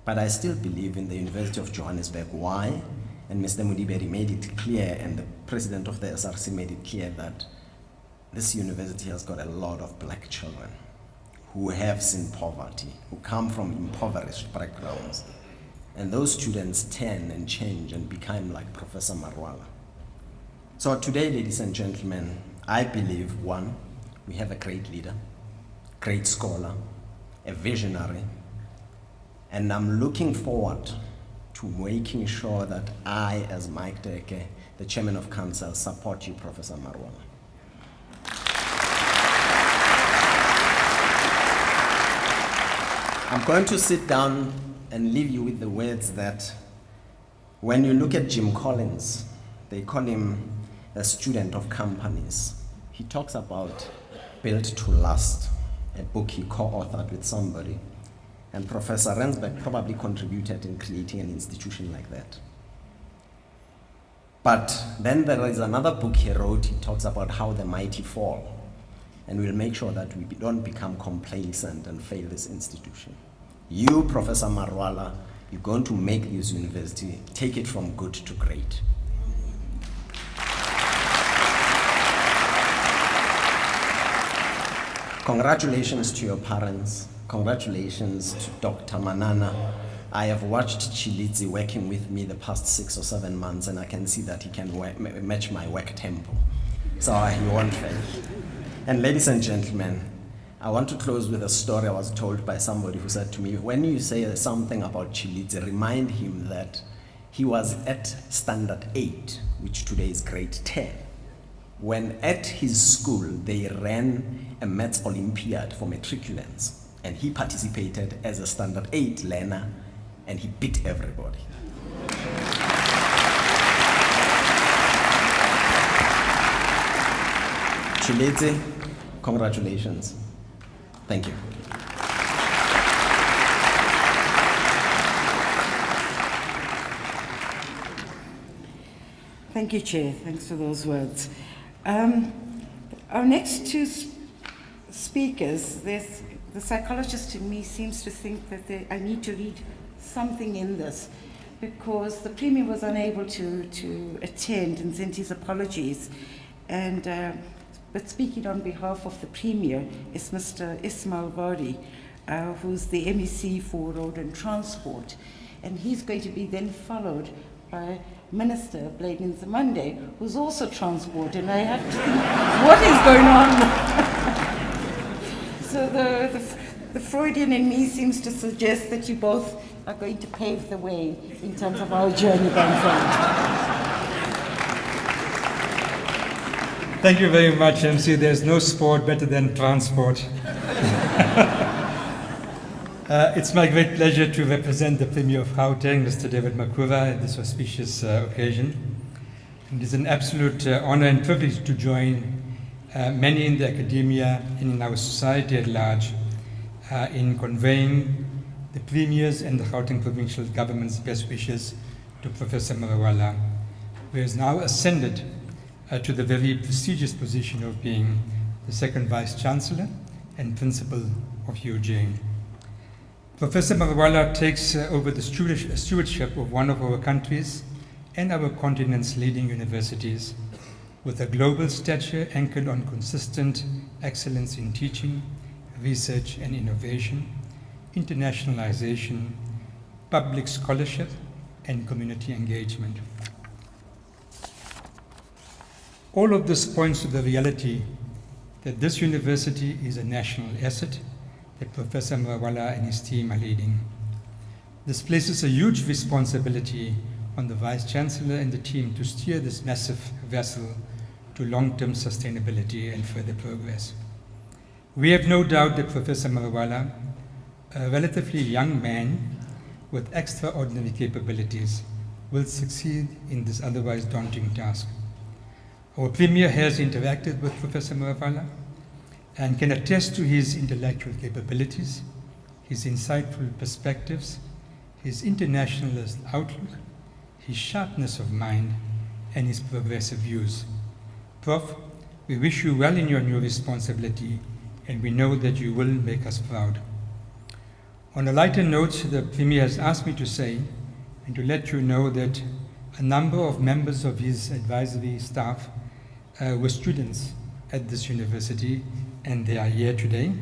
Speaker 3: But I still believe in the University of Johannesburg. Why? And Mr. Modibedi made it clear, and the president of the SRC made it clear that this university has got a lot of black children who have seen poverty, who come from impoverished backgrounds. And those students turn and change and become like Professor Marwala. So today, ladies and gentlemen, I believe, one, we have a great leader, great scholar, a visionary, and I'm looking forward to making sure that I, as Mike Deke, the Chairman of Council, support you, Professor Marwala. I'm going to sit down and leave you with the words that when you look at Jim Collins, they call him a student of companies. He talks about Built to Last, a book he co-authored with somebody. And Professor Rensburg probably contributed in creating an institution like that. But then there is another book he wrote. He talks about how the mighty fall. And we'll make sure that we don't become complacent and fail this institution. You, Professor Marwala, you're going to make this university, take it from good to great. Congratulations to your parents. Congratulations to Dr. Manana. I have watched Tshilidzi working with me the past 6 or 7 months, and I can see that he can match my work tempo. So he won't fail. And ladies and gentlemen, I want to close with a story I was told by somebody who said to me, when you say something about Tshilidzi, remind him that he was at standard 8, which today is grade 10. When at his school, they ran a maths Olympiad for matriculants. And he participated as a standard 8 learner, and he beat everybody. Tshilidzi, congratulations. Thank you.
Speaker 2: Thank you, Chair. Thanks for those words. Our next two speakers, the psychologist in me seems to think that I need to read something in this, because the Premier was unable to attend and sent his apologies. And, but speaking on behalf of the Premier is Mr. Ismail Wadi, who's the MEC for Road and Transport. And he's going to be then followed by Minister Bladen Nzimande, who's also transport. And I have to think, what is going on? So the Freudian in me seems to suggest that you both are going to pave the way in terms of our journey going forward.
Speaker 10: Thank you very much, MC. There's no sport better than transport. It's my great pleasure to represent the Premier of Gauteng, Mr. David Makhura, at this auspicious occasion. It is an absolute honor and privilege to join many in the academia and in our society at large in conveying the Premier's and the Gauteng Provincial Government's best wishes to Professor Marwala, who has now ascended to the very prestigious position of being the second Vice-Chancellor and Principal of UJ. Professor Marwala takes over the stewardship of one of our country's and our continent's leading universities, with a global stature anchored on consistent excellence in teaching, research and innovation, internationalization, public scholarship, and community engagement. All of this points to the reality that this university is a national asset that Professor Marwala and his team are leading. This places a huge responsibility on the Vice-Chancellor and the team to steer this massive vessel to long-term sustainability and further progress. We have no doubt that Professor Marwala, a relatively young man with extraordinary capabilities, will succeed in this otherwise daunting task. Our Premier has interacted with Professor Marwala and can attest to his intellectual capabilities, his insightful perspectives, his internationalist outlook, his sharpness of mind, and his progressive views. Prof, we wish you well in your new responsibility, and we know that you will make us proud. On a lighter note, the Premier has asked me to say and to let you know that a number of members of his advisory staff were students at this university, and they are here today.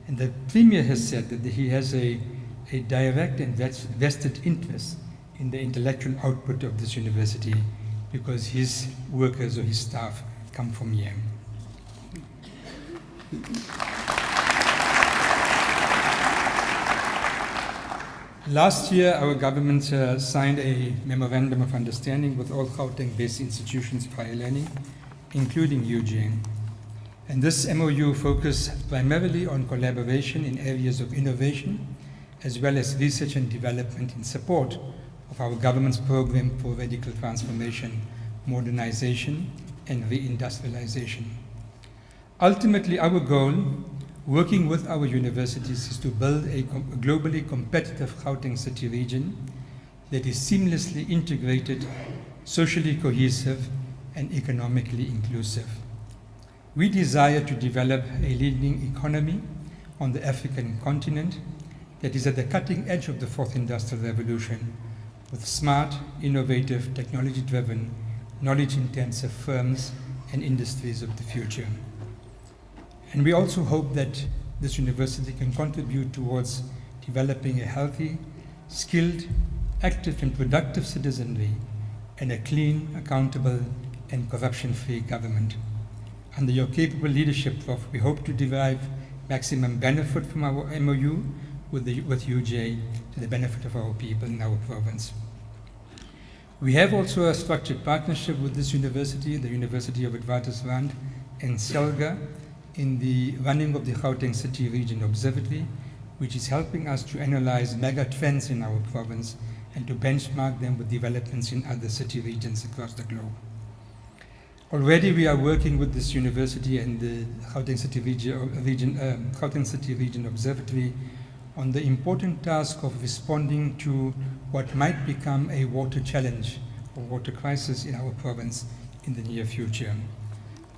Speaker 10: And the Premier has said that he has a direct and vested interest in the intellectual output of this university because his workers or his staff come from here. Last year, our government signed a memorandum of understanding with all Gauteng-based institutions of higher learning, including UJ. And this MOU focused primarily on collaboration in areas of innovation, as well as research and development in support of our government's program for radical transformation, modernization, and reindustrialization. Ultimately, our goal, working with our universities, is to build a globally competitive Gauteng city region that is seamlessly integrated, socially cohesive, and economically inclusive. We desire to develop a leading economy on the African continent that is at the cutting edge of the fourth industrial revolution, with smart, innovative, technology-driven, knowledge-intensive firms and industries of the future. And we also hope that this university can contribute towards developing a healthy, skilled, active and productive citizenry and a clean, accountable and corruption-free government. Under your capable leadership, Prof, we hope to derive maximum benefit from our MOU with UJ to the benefit of our people in our province. We have also a structured partnership with this university, the University of Witwatersrand and Selga, in the running of the Gauteng City Region Observatory, which is helping us to analyze mega trends in our province and to benchmark them with developments in other city regions across the globe. Already we are working with this university and the Gauteng City Region Observatory on the important task of responding to what might become a water challenge or water crisis in our province in the near future.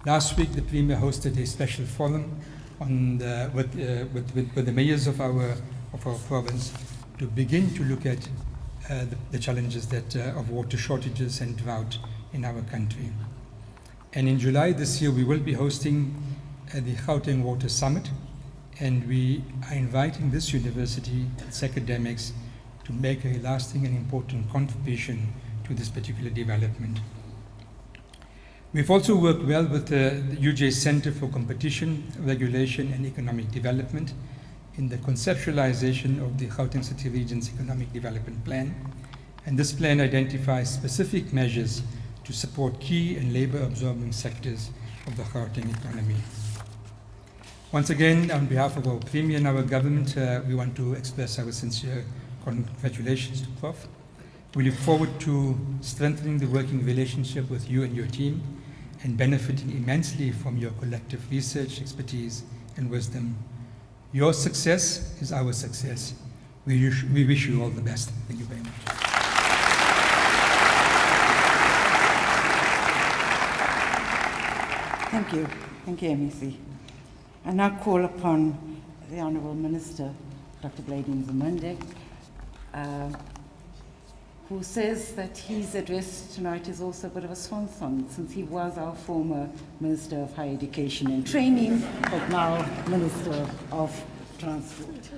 Speaker 10: Last week, the Premier hosted a special forum on with the mayors of our province to begin to look at the challenges of water shortages and drought in our country. And in July this year, we will be hosting the Gauteng Water Summit, and we are inviting this university, its academics, to make a lasting and important contribution to this particular development. We've also worked well with the UJ Center for Competition, Regulation and Economic Development in the conceptualization of the Gauteng City Region's Economic Development Plan. And this plan identifies specific measures to support key and labor-absorbing sectors of the Gauteng economy. Once again, on behalf of our Premier and our government, we want to express our sincere congratulations to Prof. We look forward to strengthening the working relationship with you and your team and benefiting immensely from your collective research, expertise, and wisdom. Your success is our success. We wish you all the best. Thank you very much.
Speaker 2: Thank you. Thank you, MEC. I now call upon the Honourable Minister, Dr. Bladin Zamande, who says that his address tonight is also a bit of a swan song, since he was our former Minister of Higher Education and Training, but now Minister of Transport.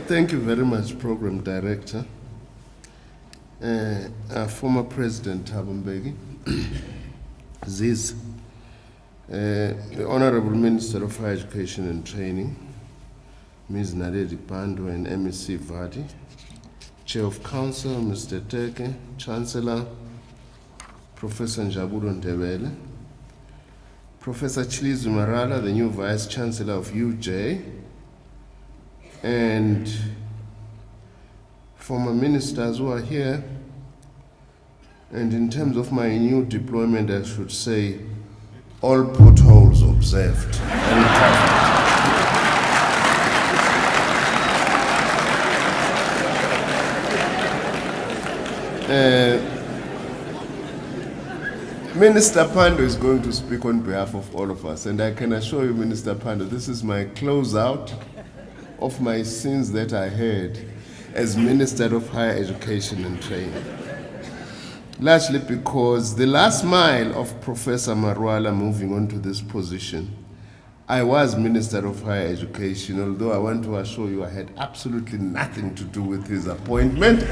Speaker 11: Thank you very much, Program Director. Former President Thabo Mbeki, Ziz, the Honorable Minister of Higher Education and Training, Ms. Naledi Pandor and MEC Vadi, Chair of Council, Mr. Teke, Chancellor, Professor Njabulo Ndebele, Professor Tshilidzi Marwala, the new Vice-Chancellor of UJ, and former ministers who are here. And in terms of my new deployment, I should say, all potholes observed. Minister Pandor is going to speak on behalf of all of us, and I can assure you, Minister Pandor, this is my closeout of my sins that I had as Minister of Higher Education and Training. Largely because the last mile of Professor Marwala moving on to this position, I was Minister of Higher Education, although I want to assure you I had absolutely nothing to do with his appointment.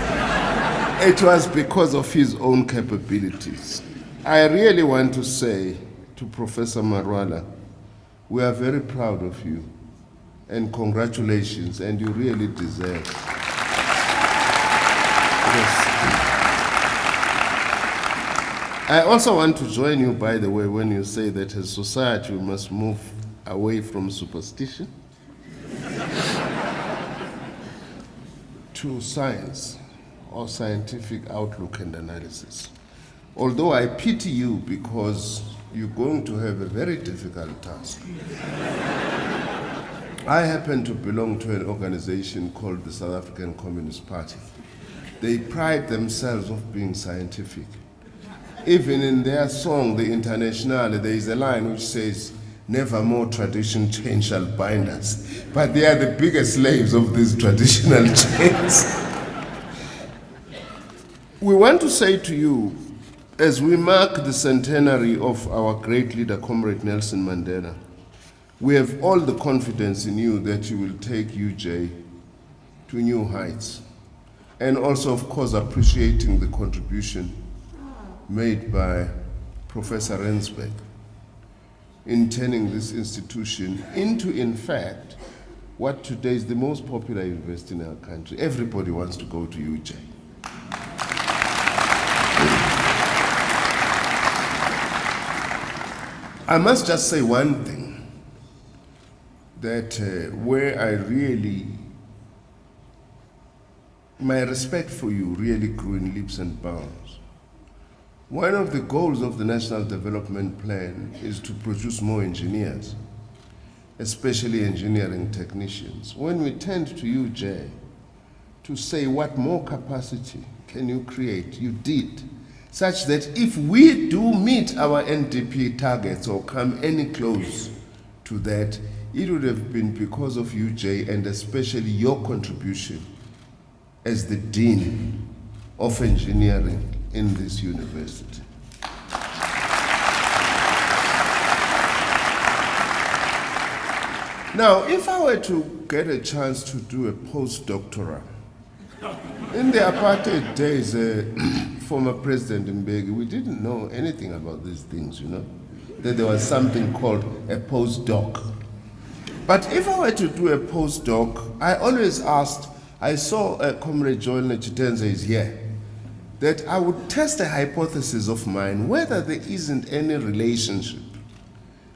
Speaker 11: It was because of his own capabilities. I really want to say to Professor Marwala, we are very proud of you, and congratulations, and you really deserve. Yes. I also want to join you, by the way, when you say that as society we must move away from superstition to science or scientific outlook and analysis. Although I pity you because you're going to have a very difficult task. I happen to belong to an organization called the South African Communist Party. They pride themselves of being scientific. Even in their song, the Internationale, there is a line which says, "Never more tradition chain shall bind us." But they are the biggest slaves of these traditional chains. We want to say to you, as we mark the centenary of our great leader, Comrade Nelson Mandela, we have all the confidence in you that you will take UJ to new heights. And also, of course, appreciating the contribution made by Professor Rensburg in turning this institution into, in fact, what today is the most popular university in our country. Everybody wants to go to UJ. I must just say one thing, that where I really, my respect for you really grew in leaps and bounds. One of the goals of the National Development Plan is to produce more engineers, especially engineering technicians. When we turned to you, Jay, to say what more capacity can you create, you did, such that if we do meet our NDP targets or come any close to that, it would have been because of you, Jay, and especially your contribution as the Dean of Engineering in this university. Now, if I were to get a chance to do a postdoctoral, in the apartheid days, former President Mbeki, we didn't know anything about these things, you know, that there was something called a postdoc. But if I were to do a postdoc, I always asked, I saw Comrade Joel Nechitenze is here, that I would test a hypothesis of mine whether there isn't any relationship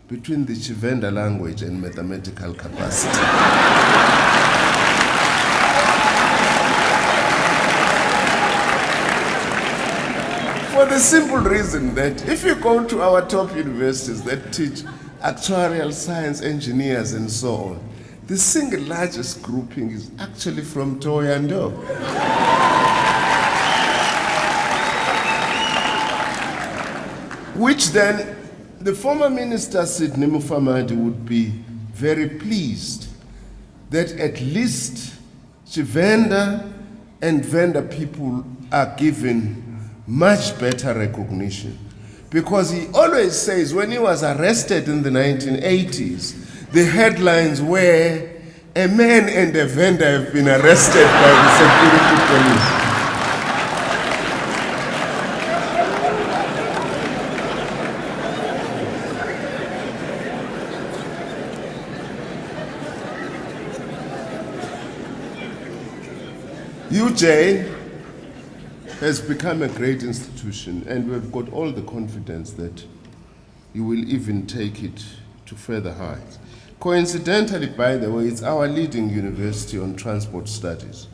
Speaker 11: between the Tshivenda language and mathematical capacity. For the simple reason that if you go to our top universities that teach actuarial science engineers and so on, the single largest grouping is actually from Thohoyandou. Which then, the former minister Sidney Mufamadi would be very pleased that at least Tshivenda and Venda people are given much better recognition. Because he always says when he was arrested in the 1980s, the headlines were, a man and a Venda have been arrested by the security police. UJ has become a great institution, and we've got all the confidence that you will even take it to further heights. Coincidentally, by the way, it's our leading university on transport studies.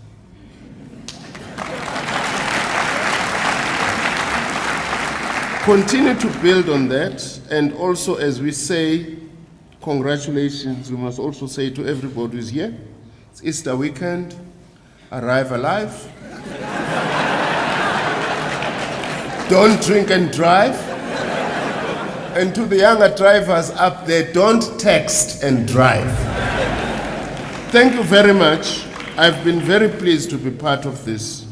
Speaker 11: Continue to build on that, and also, as we say, congratulations, we must also say to everybody who's here, it's Easter weekend, arrive alive. Don't drink and drive. And to the younger drivers up there, don't text and drive. Thank you very much. I've been very pleased to be part of this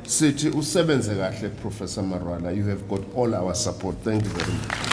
Speaker 11: city. Usebenze kahle, Professor Marwala. You have got all our support. Thank you very much.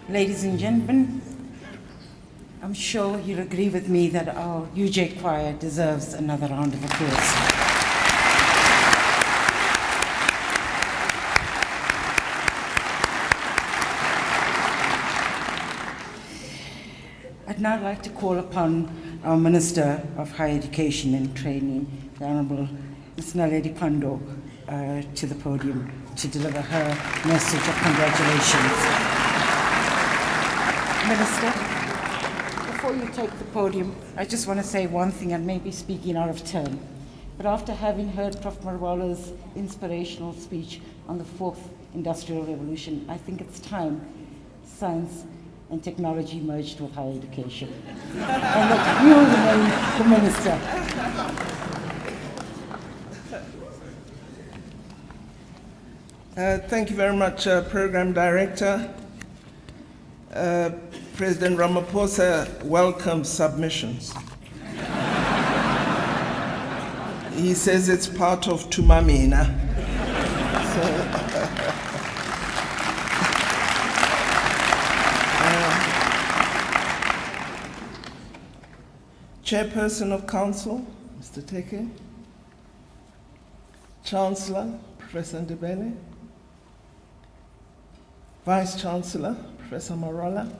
Speaker 2: Ladies and gentlemen, I'm sure you'll agree with me that our UJ choir deserves another round of applause. I'd now like to call upon our Minister of Higher Education and Training, the Honourable Ms. Naledi Pandor, to the podium to deliver her message of congratulations. Minister, before you take the podium, I just want to say one thing, and maybe speaking out of turn. But after having heard Prof Marwala's inspirational speech on the 4th Industrial Revolution, I think it's time science and technology merged with higher education. And that you remain the minister.
Speaker 12: Thank you very much, Program Director. President Ramaphosa welcomes submissions. He says it's part of Tumamina. Chairperson of Council, Mr. Teke, Chancellor, Professor Ndebele, Vice-Chancellor, Professor Marwala,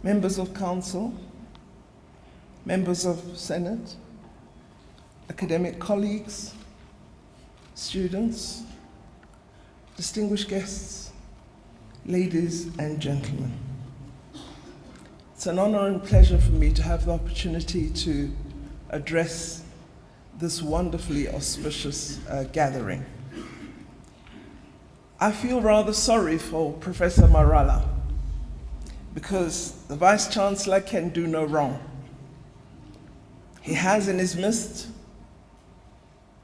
Speaker 12: members of Council, members of Senate, academic colleagues, students, distinguished guests, ladies and gentlemen. It's an honor and pleasure for me to have the opportunity to address this wonderfully auspicious gathering. I feel rather sorry for Professor Marwala because the Vice-Chancellor can do no wrong. He has in his midst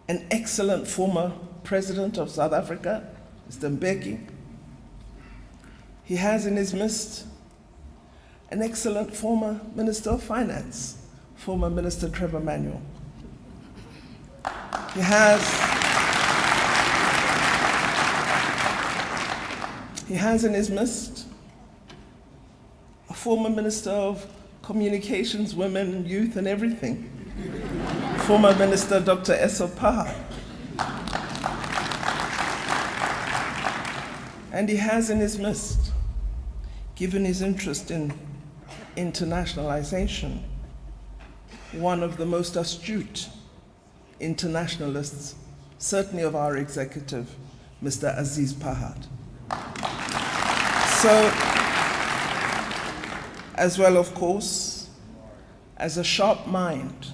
Speaker 12: an excellent former President of South Africa, Mr. Mbeki. He has in his midst an excellent former Minister of Finance, former Minister Trevor Manuel. He has in his midst a former Minister of Communications, Women, Youth and Everything, former Minister Dr. Eso Paha. And he has in his midst, given his interest in internationalization, one of the most astute internationalists, certainly of our executive, Mr. Aziz Pahad. So, as well, of course, as a sharp mind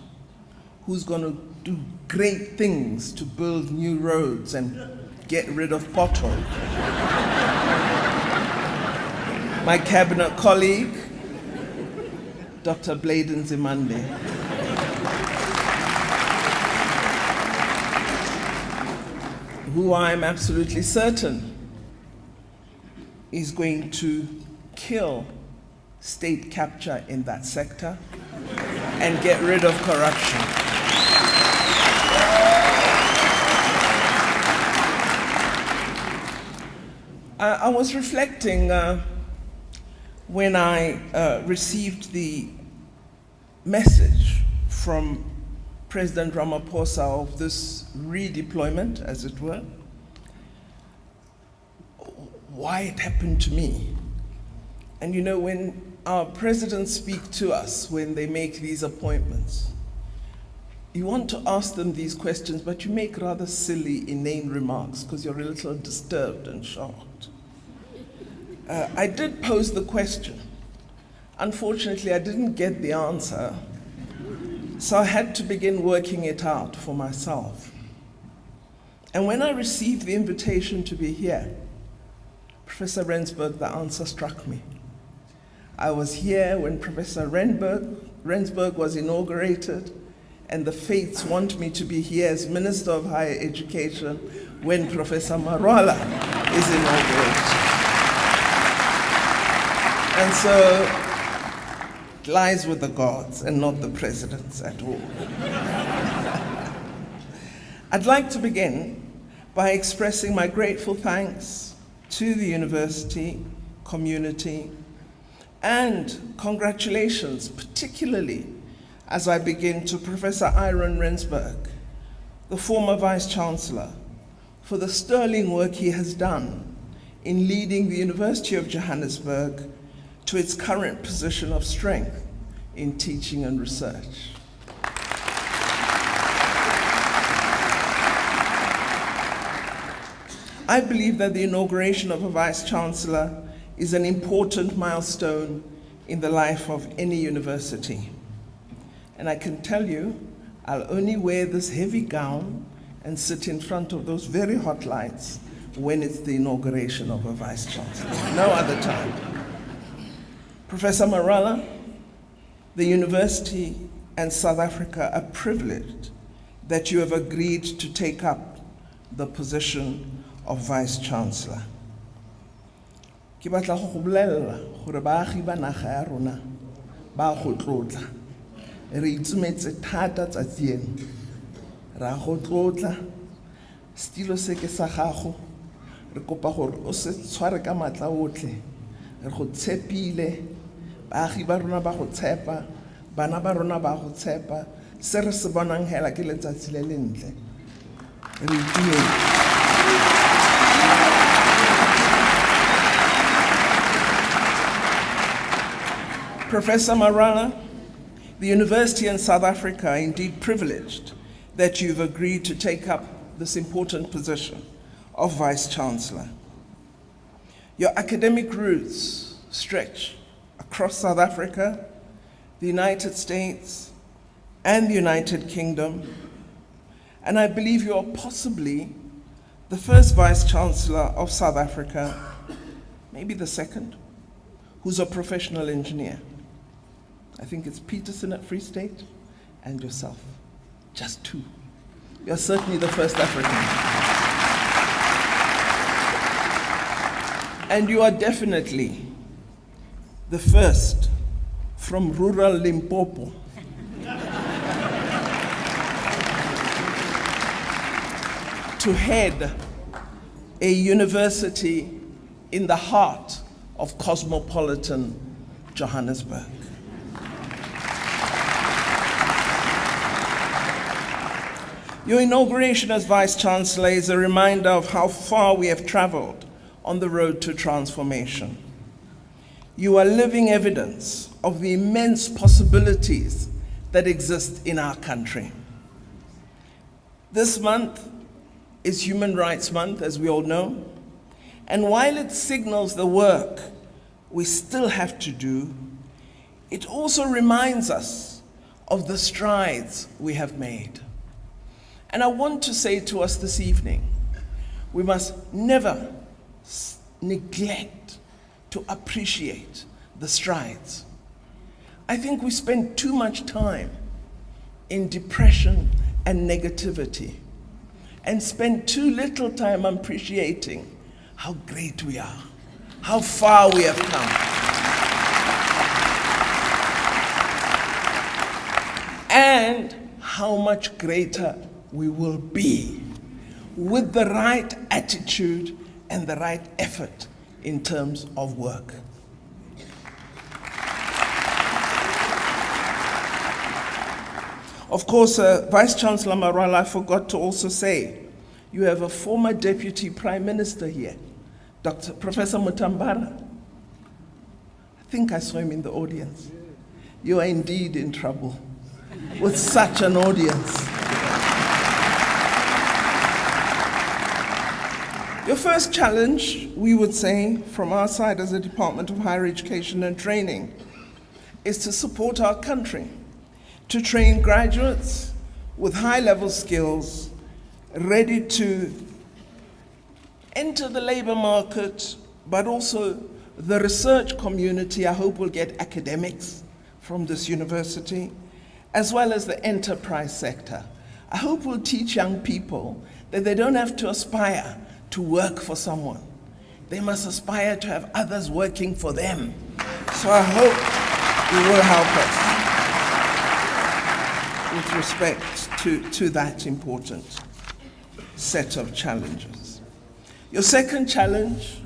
Speaker 12: who's going to do great things to build new roads and get rid of potholes. My cabinet colleague, Dr. Bladen Zimande. Who I'm absolutely certain is going to kill state capture in that sector and get rid of corruption. I was reflecting when I received the message from President Ramaphosa of this redeployment, as it were, why it happened to me. And you know, when our presidents speak to us, when they make these appointments, you want to ask them these questions, but you make rather silly, inane remarks because you're a little disturbed and shocked. I did pose the question. Unfortunately, I didn't get the answer, so I had to begin working it out for myself. And when I received the invitation to be here, Professor Rensburg, the answer struck me. I was here when Professor Rensburg was inaugurated, and the fates want me to be here as Minister of Higher Education when Professor Marwala is inaugurated. And so it lies with the gods and not the presidents at all. I'd like to begin by expressing my grateful thanks to the university, community, and congratulations, particularly as I begin, to Professor Ihron Rensburg, the former Vice-Chancellor, for the sterling work he has done in leading the University of Johannesburg to its current position of strength in teaching and research. I believe that the inauguration of a Vice-Chancellor is an important milestone in the life of any university. And I can tell you, I'll only wear this heavy gown and sit in front of those very hot lights when it's the inauguration of a Vice-Chancellor, no other time. Professor Marwala, the university and South Africa are privileged that you have agreed to take up the position of Vice-Chancellor. Ke batla go bolella gore baagi ba naga ya rona ba go tlotla. Re itumetse thata tsatsi eno. Ra go tlotla. Stilo se ke sa gago. Re kopa gore o se tshware ka matla otlhe. Re go tshepile. Baagi ba rona ba go tshepa. Bana ba rona ba go tshepa. Se re se bonang hela ke letsatsi le lentle. Re itumetse. Professor Marwala, the university in South Africa are indeed privileged that you've agreed to take up this important position of Vice-Chancellor. Your academic roots stretch across South Africa, the United States, and the United Kingdom, and I believe you are possibly the first Vice-Chancellor of South Africa, maybe the second, who's a professional engineer. I think it's Peterson at Free State and yourself. Just two. You're certainly the first African. And you are definitely the first from rural Limpopo to head a university in the heart of cosmopolitan Johannesburg. Your inauguration as Vice-Chancellor is a reminder of how far we have traveled on the road to transformation. You are living evidence of the immense possibilities that exist in our country. This month is Human Rights Month, as we all know, and while it signals the work we still have to do, it also reminds us of the strides we have made. And I want to say to us this evening, we must never neglect to appreciate the strides. I think we spend too much time in depression and negativity and spend too little time appreciating how great we are, how far we have come. And how much greater we will be with the right attitude and the right effort in terms of work. Of course, Vice-Chancellor Marwala, I forgot to also say, you have a former Deputy Prime Minister here, Professor Mutambara. I think I saw him in the audience. You are indeed in trouble with such an audience. Your first challenge, we would say, from our side as a Department of Higher Education and Training, is to support our country, to train graduates with high-level skills, ready to enter the labor market, but also the research community. I hope we'll get academics from this university, as well as the enterprise sector. I hope we'll teach young people that they don't have to aspire to work for someone. They must aspire to have others working for them. So I hope you will help us with respect to that important set of challenges. Your second challenge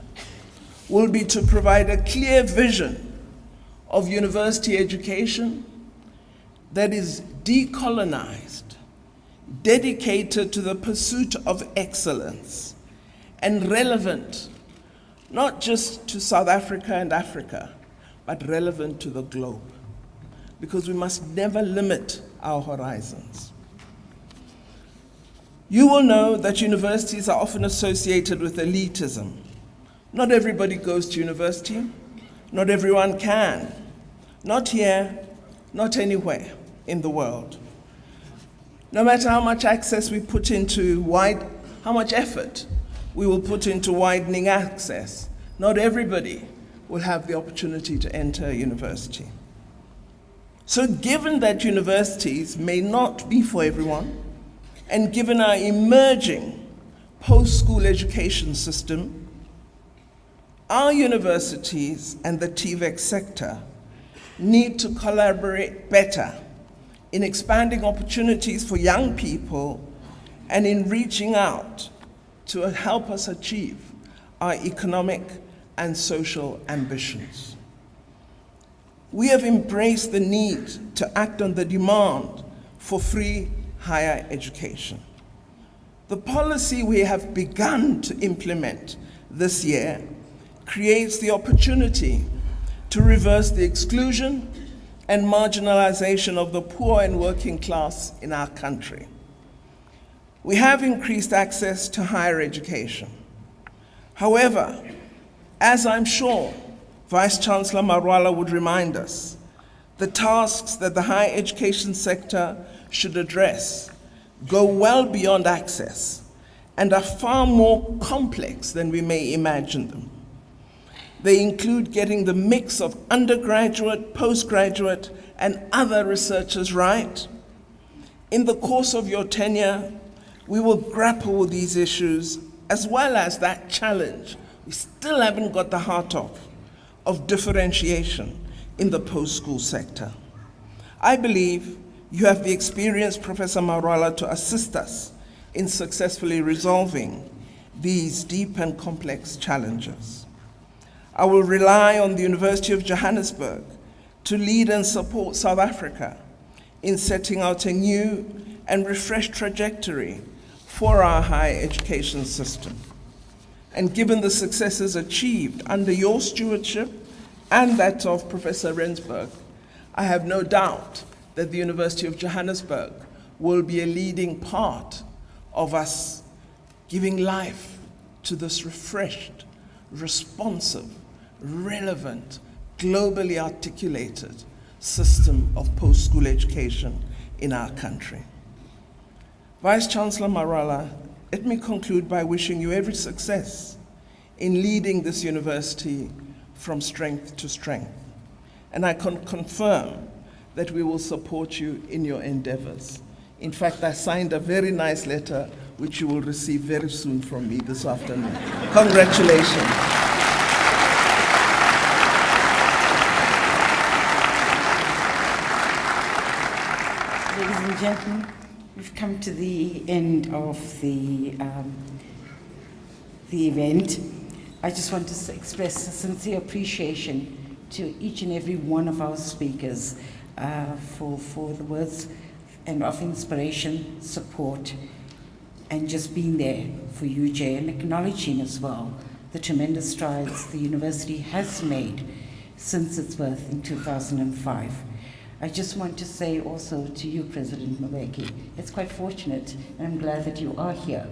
Speaker 12: will be to provide a clear vision of university education that is decolonized, dedicated to the pursuit of excellence, and relevant not just to South Africa and Africa, but relevant to the globe, because we must never limit our horizons. You will know that universities are often associated with elitism. Not everybody goes to university. Not everyone can. Not here, not anywhere in the world. No matter how much access we put into how much effort we will put into widening access, not everybody will have the opportunity to enter a university. So given that universities may not be for everyone, and given our emerging post-school education system, our universities and the TVET sector need to collaborate better in expanding opportunities for young people and in reaching out to help us achieve our economic and social ambitions. We have embraced the need to act on the demand for free higher education. The policy we have begun to implement this year creates the opportunity to reverse the exclusion and marginalization of the poor and working class in our country. We have increased access to higher education. However, as I'm sure Vice-Chancellor Marwala would remind us, the tasks that the higher education sector should address go well beyond access and are far more complex than we may imagine them. They include getting the mix of undergraduate, postgraduate, and other researchers right. In the course of your tenure, we will grapple with these issues as well as that challenge we still haven't got the heart of differentiation in the post-school sector. I believe you have the experience, Professor Marwala, to assist us in successfully resolving these deep and complex challenges. I will rely on the University of Johannesburg to lead and support South Africa in setting out a new and refreshed trajectory for our higher education system. And given the successes achieved under your stewardship and that of Professor Rensburg, I have no doubt that the University of Johannesburg will be a leading part of us giving life to this refreshed, responsive, relevant, globally articulated system of post-school education in our country. Vice-Chancellor Marwala, let me conclude by wishing you every success in leading this university from strength to strength. And I can confirm that we will support you in your endeavors. In fact, I signed a very nice letter which you will receive very soon from me this afternoon. Congratulations.
Speaker 2: Ladies and gentlemen, we've come to the end of the event. I just want to express a sincere appreciation to each and every one of our speakers for the words and of inspiration, support, and just being there for UJ, and acknowledging as well the tremendous strides the university has made since its birth in 2005. I just want to say also to you, President Mbeki, it's quite fortunate, and I'm glad that you are here,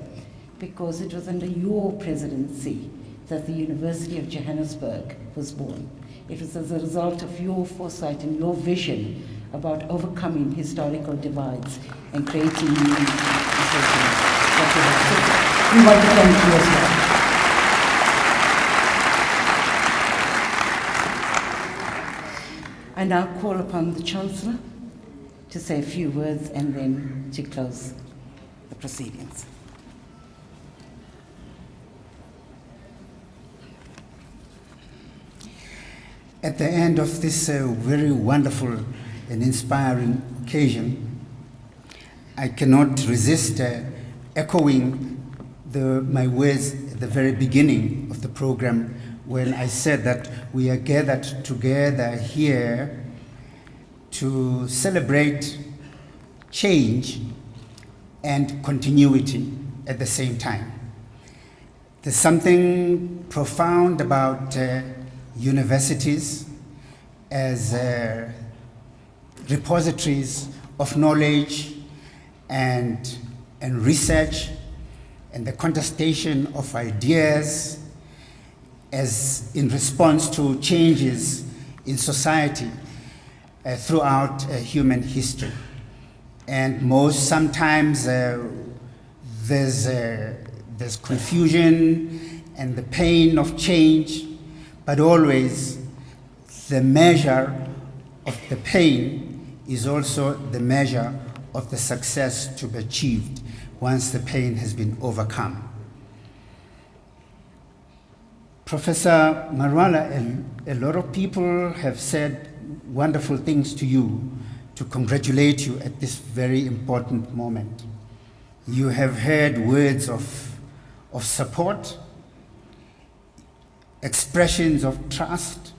Speaker 2: because it was under your presidency that the University of Johannesburg was born. It was as a result of your foresight and your vision about overcoming historical divides and creating new institutions that you have. We want to thank you as well. I now call upon the Chancellor to say a few words and then to close the proceedings.
Speaker 1: At the end of this very wonderful and inspiring occasion, I cannot resist echoing my words at the very beginning of the program when I said that we are gathered together here to celebrate change and continuity at the same time. There's something profound about universities as repositories of knowledge and research and the contestation of ideas as in response to changes in society throughout human history. And sometimes there's confusion and the pain of change, but always the measure of the pain is also the measure of the success to be achieved once the pain has been overcome. Professor Marwala, a lot of people have said wonderful things to you to congratulate you at this very important moment. You have heard words of support, expressions of trust,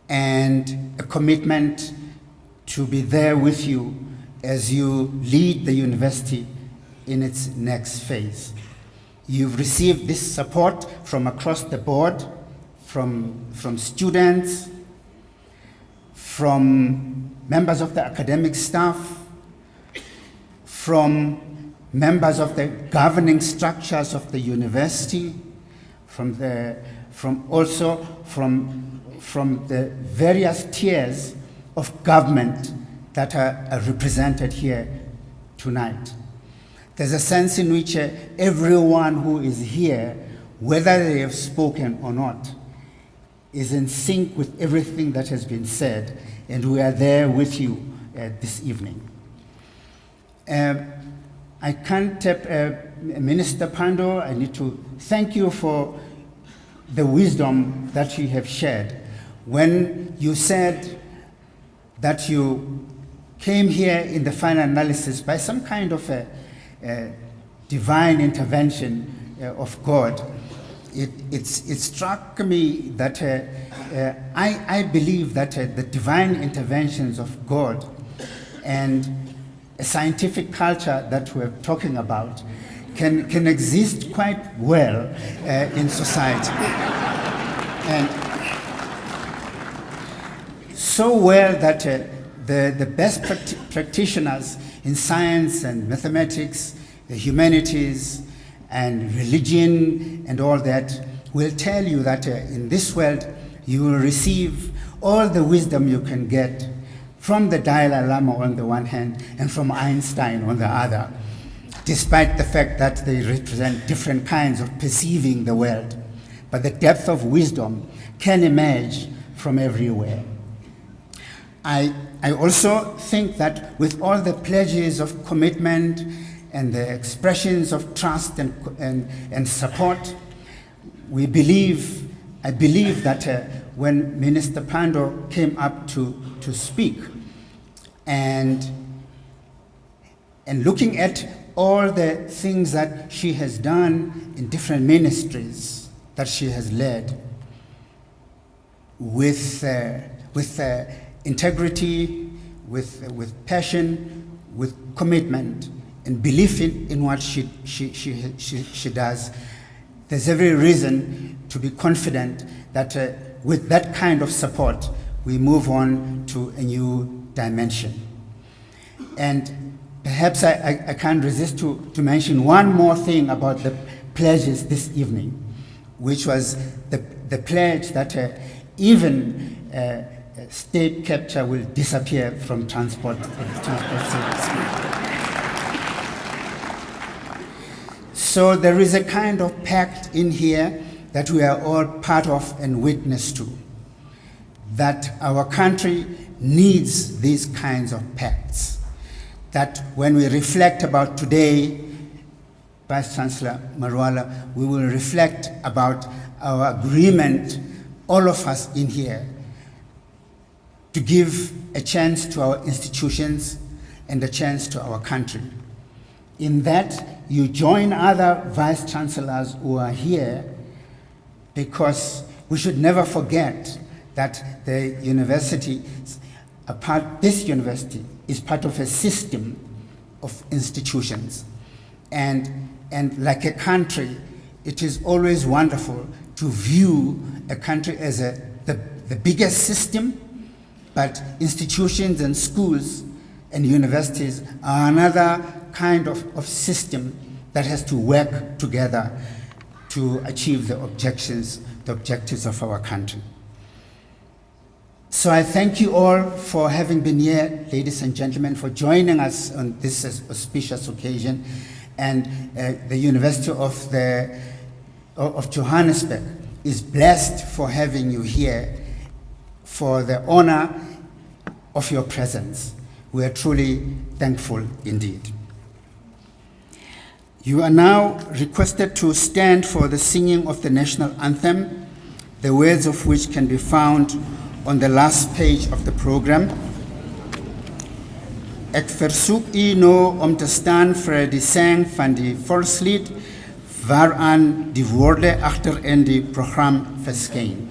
Speaker 1: and a commitment to be there with you as you lead the university in its next phase. You've received this support from across the board, from students, from members of the academic staff, from members of the governing structures of the university, from the various tiers of government that are represented here tonight. There's a sense in which everyone who is here, whether they have spoken or not, is in sync with everything that has been said, and we are there with you this evening. I can't tap Minister Pandor. I need to thank you for the wisdom that you have shared. When you said that you came here in the final analysis by some kind of a divine intervention of God, it struck me that I believe that the divine interventions of God and a scientific culture that we're talking about can exist quite well in society. And so well that the best practitioners in science and mathematics, the humanities, and religion and all that will tell you that in this world you will receive all the wisdom you can get from the Dalai Lama on the one hand and from Einstein on the other, despite the fact that they represent different kinds of perceiving the world. But the depth of wisdom can emerge from everywhere. I also think that with all the pledges of commitment and the expressions of trust and support, I believe that when Minister Pandor came up to speak, and looking at all the things that she has done in different ministries that she has led with integrity, with passion, with commitment, and belief in what she does, there's every reason to be confident that with that kind of support, we move on to a new dimension. And perhaps I can't resist to mention one more thing about the pledges this evening, which was the pledge that even state capture will disappear from transport service. So there is a kind of pact in here that we are all part of and witness to, that our country needs these kinds of pacts, that when we reflect about today, Vice-Chancellor Marwala, we will reflect about our agreement, all of us in here, to give a chance to our institutions and a chance to our country. In that, you join other vice-chancellors who are here because we should never forget that the university, this university is part of a system of institutions. And like a country, it is always wonderful to view a country as the biggest system, but institutions and schools and universities are another kind of system that has to work together to achieve the objectives of our country. So I thank you all for having been here, ladies and gentlemen, for joining us on this auspicious occasion. And the University of Johannesburg is blessed for having you here, for the honor of your presence. We are truly thankful indeed. You are now requested to stand for the singing of the national anthem, the words of which can be found on the last page of the program. Ek versoek u nou om te staan vir die sang van die volkslied waaraan die woorde agter in die program verskyn.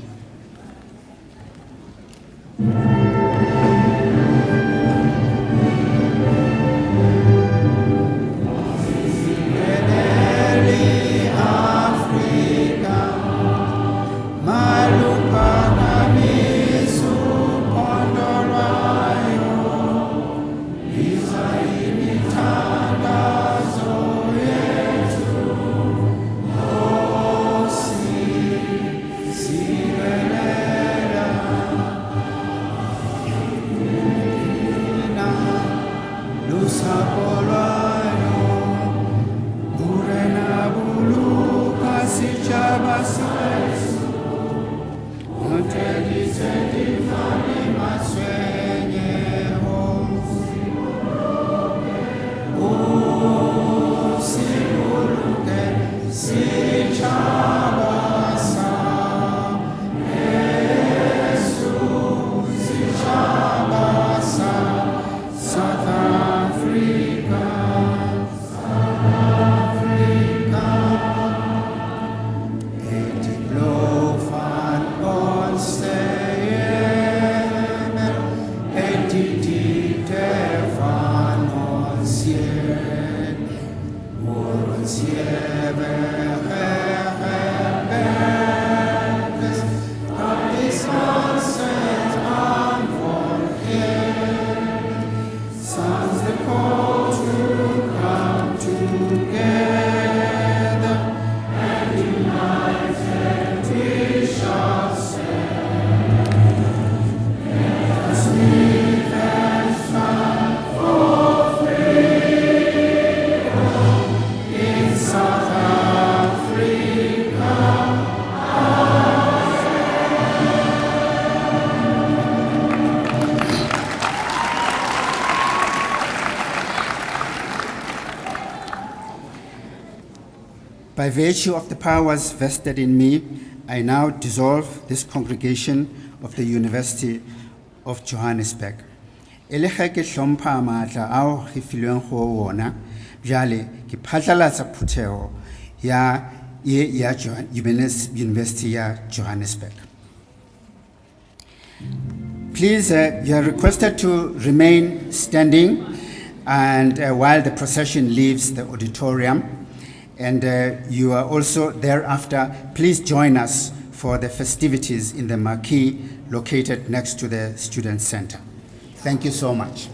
Speaker 1: By virtue of the powers vested in me, I now dissolve this congregation of the University of Johannesburg. E le ge ke hlompha maatla ao ge filweng go ona, bjale ke phatlalatsa phuthego ya University ya Johannesburg. Please, you are requested to remain standing and while the procession leaves the auditorium. And you are also thereafter, please join us for the festivities in the marquee located next to the Student Center. Thank you so much.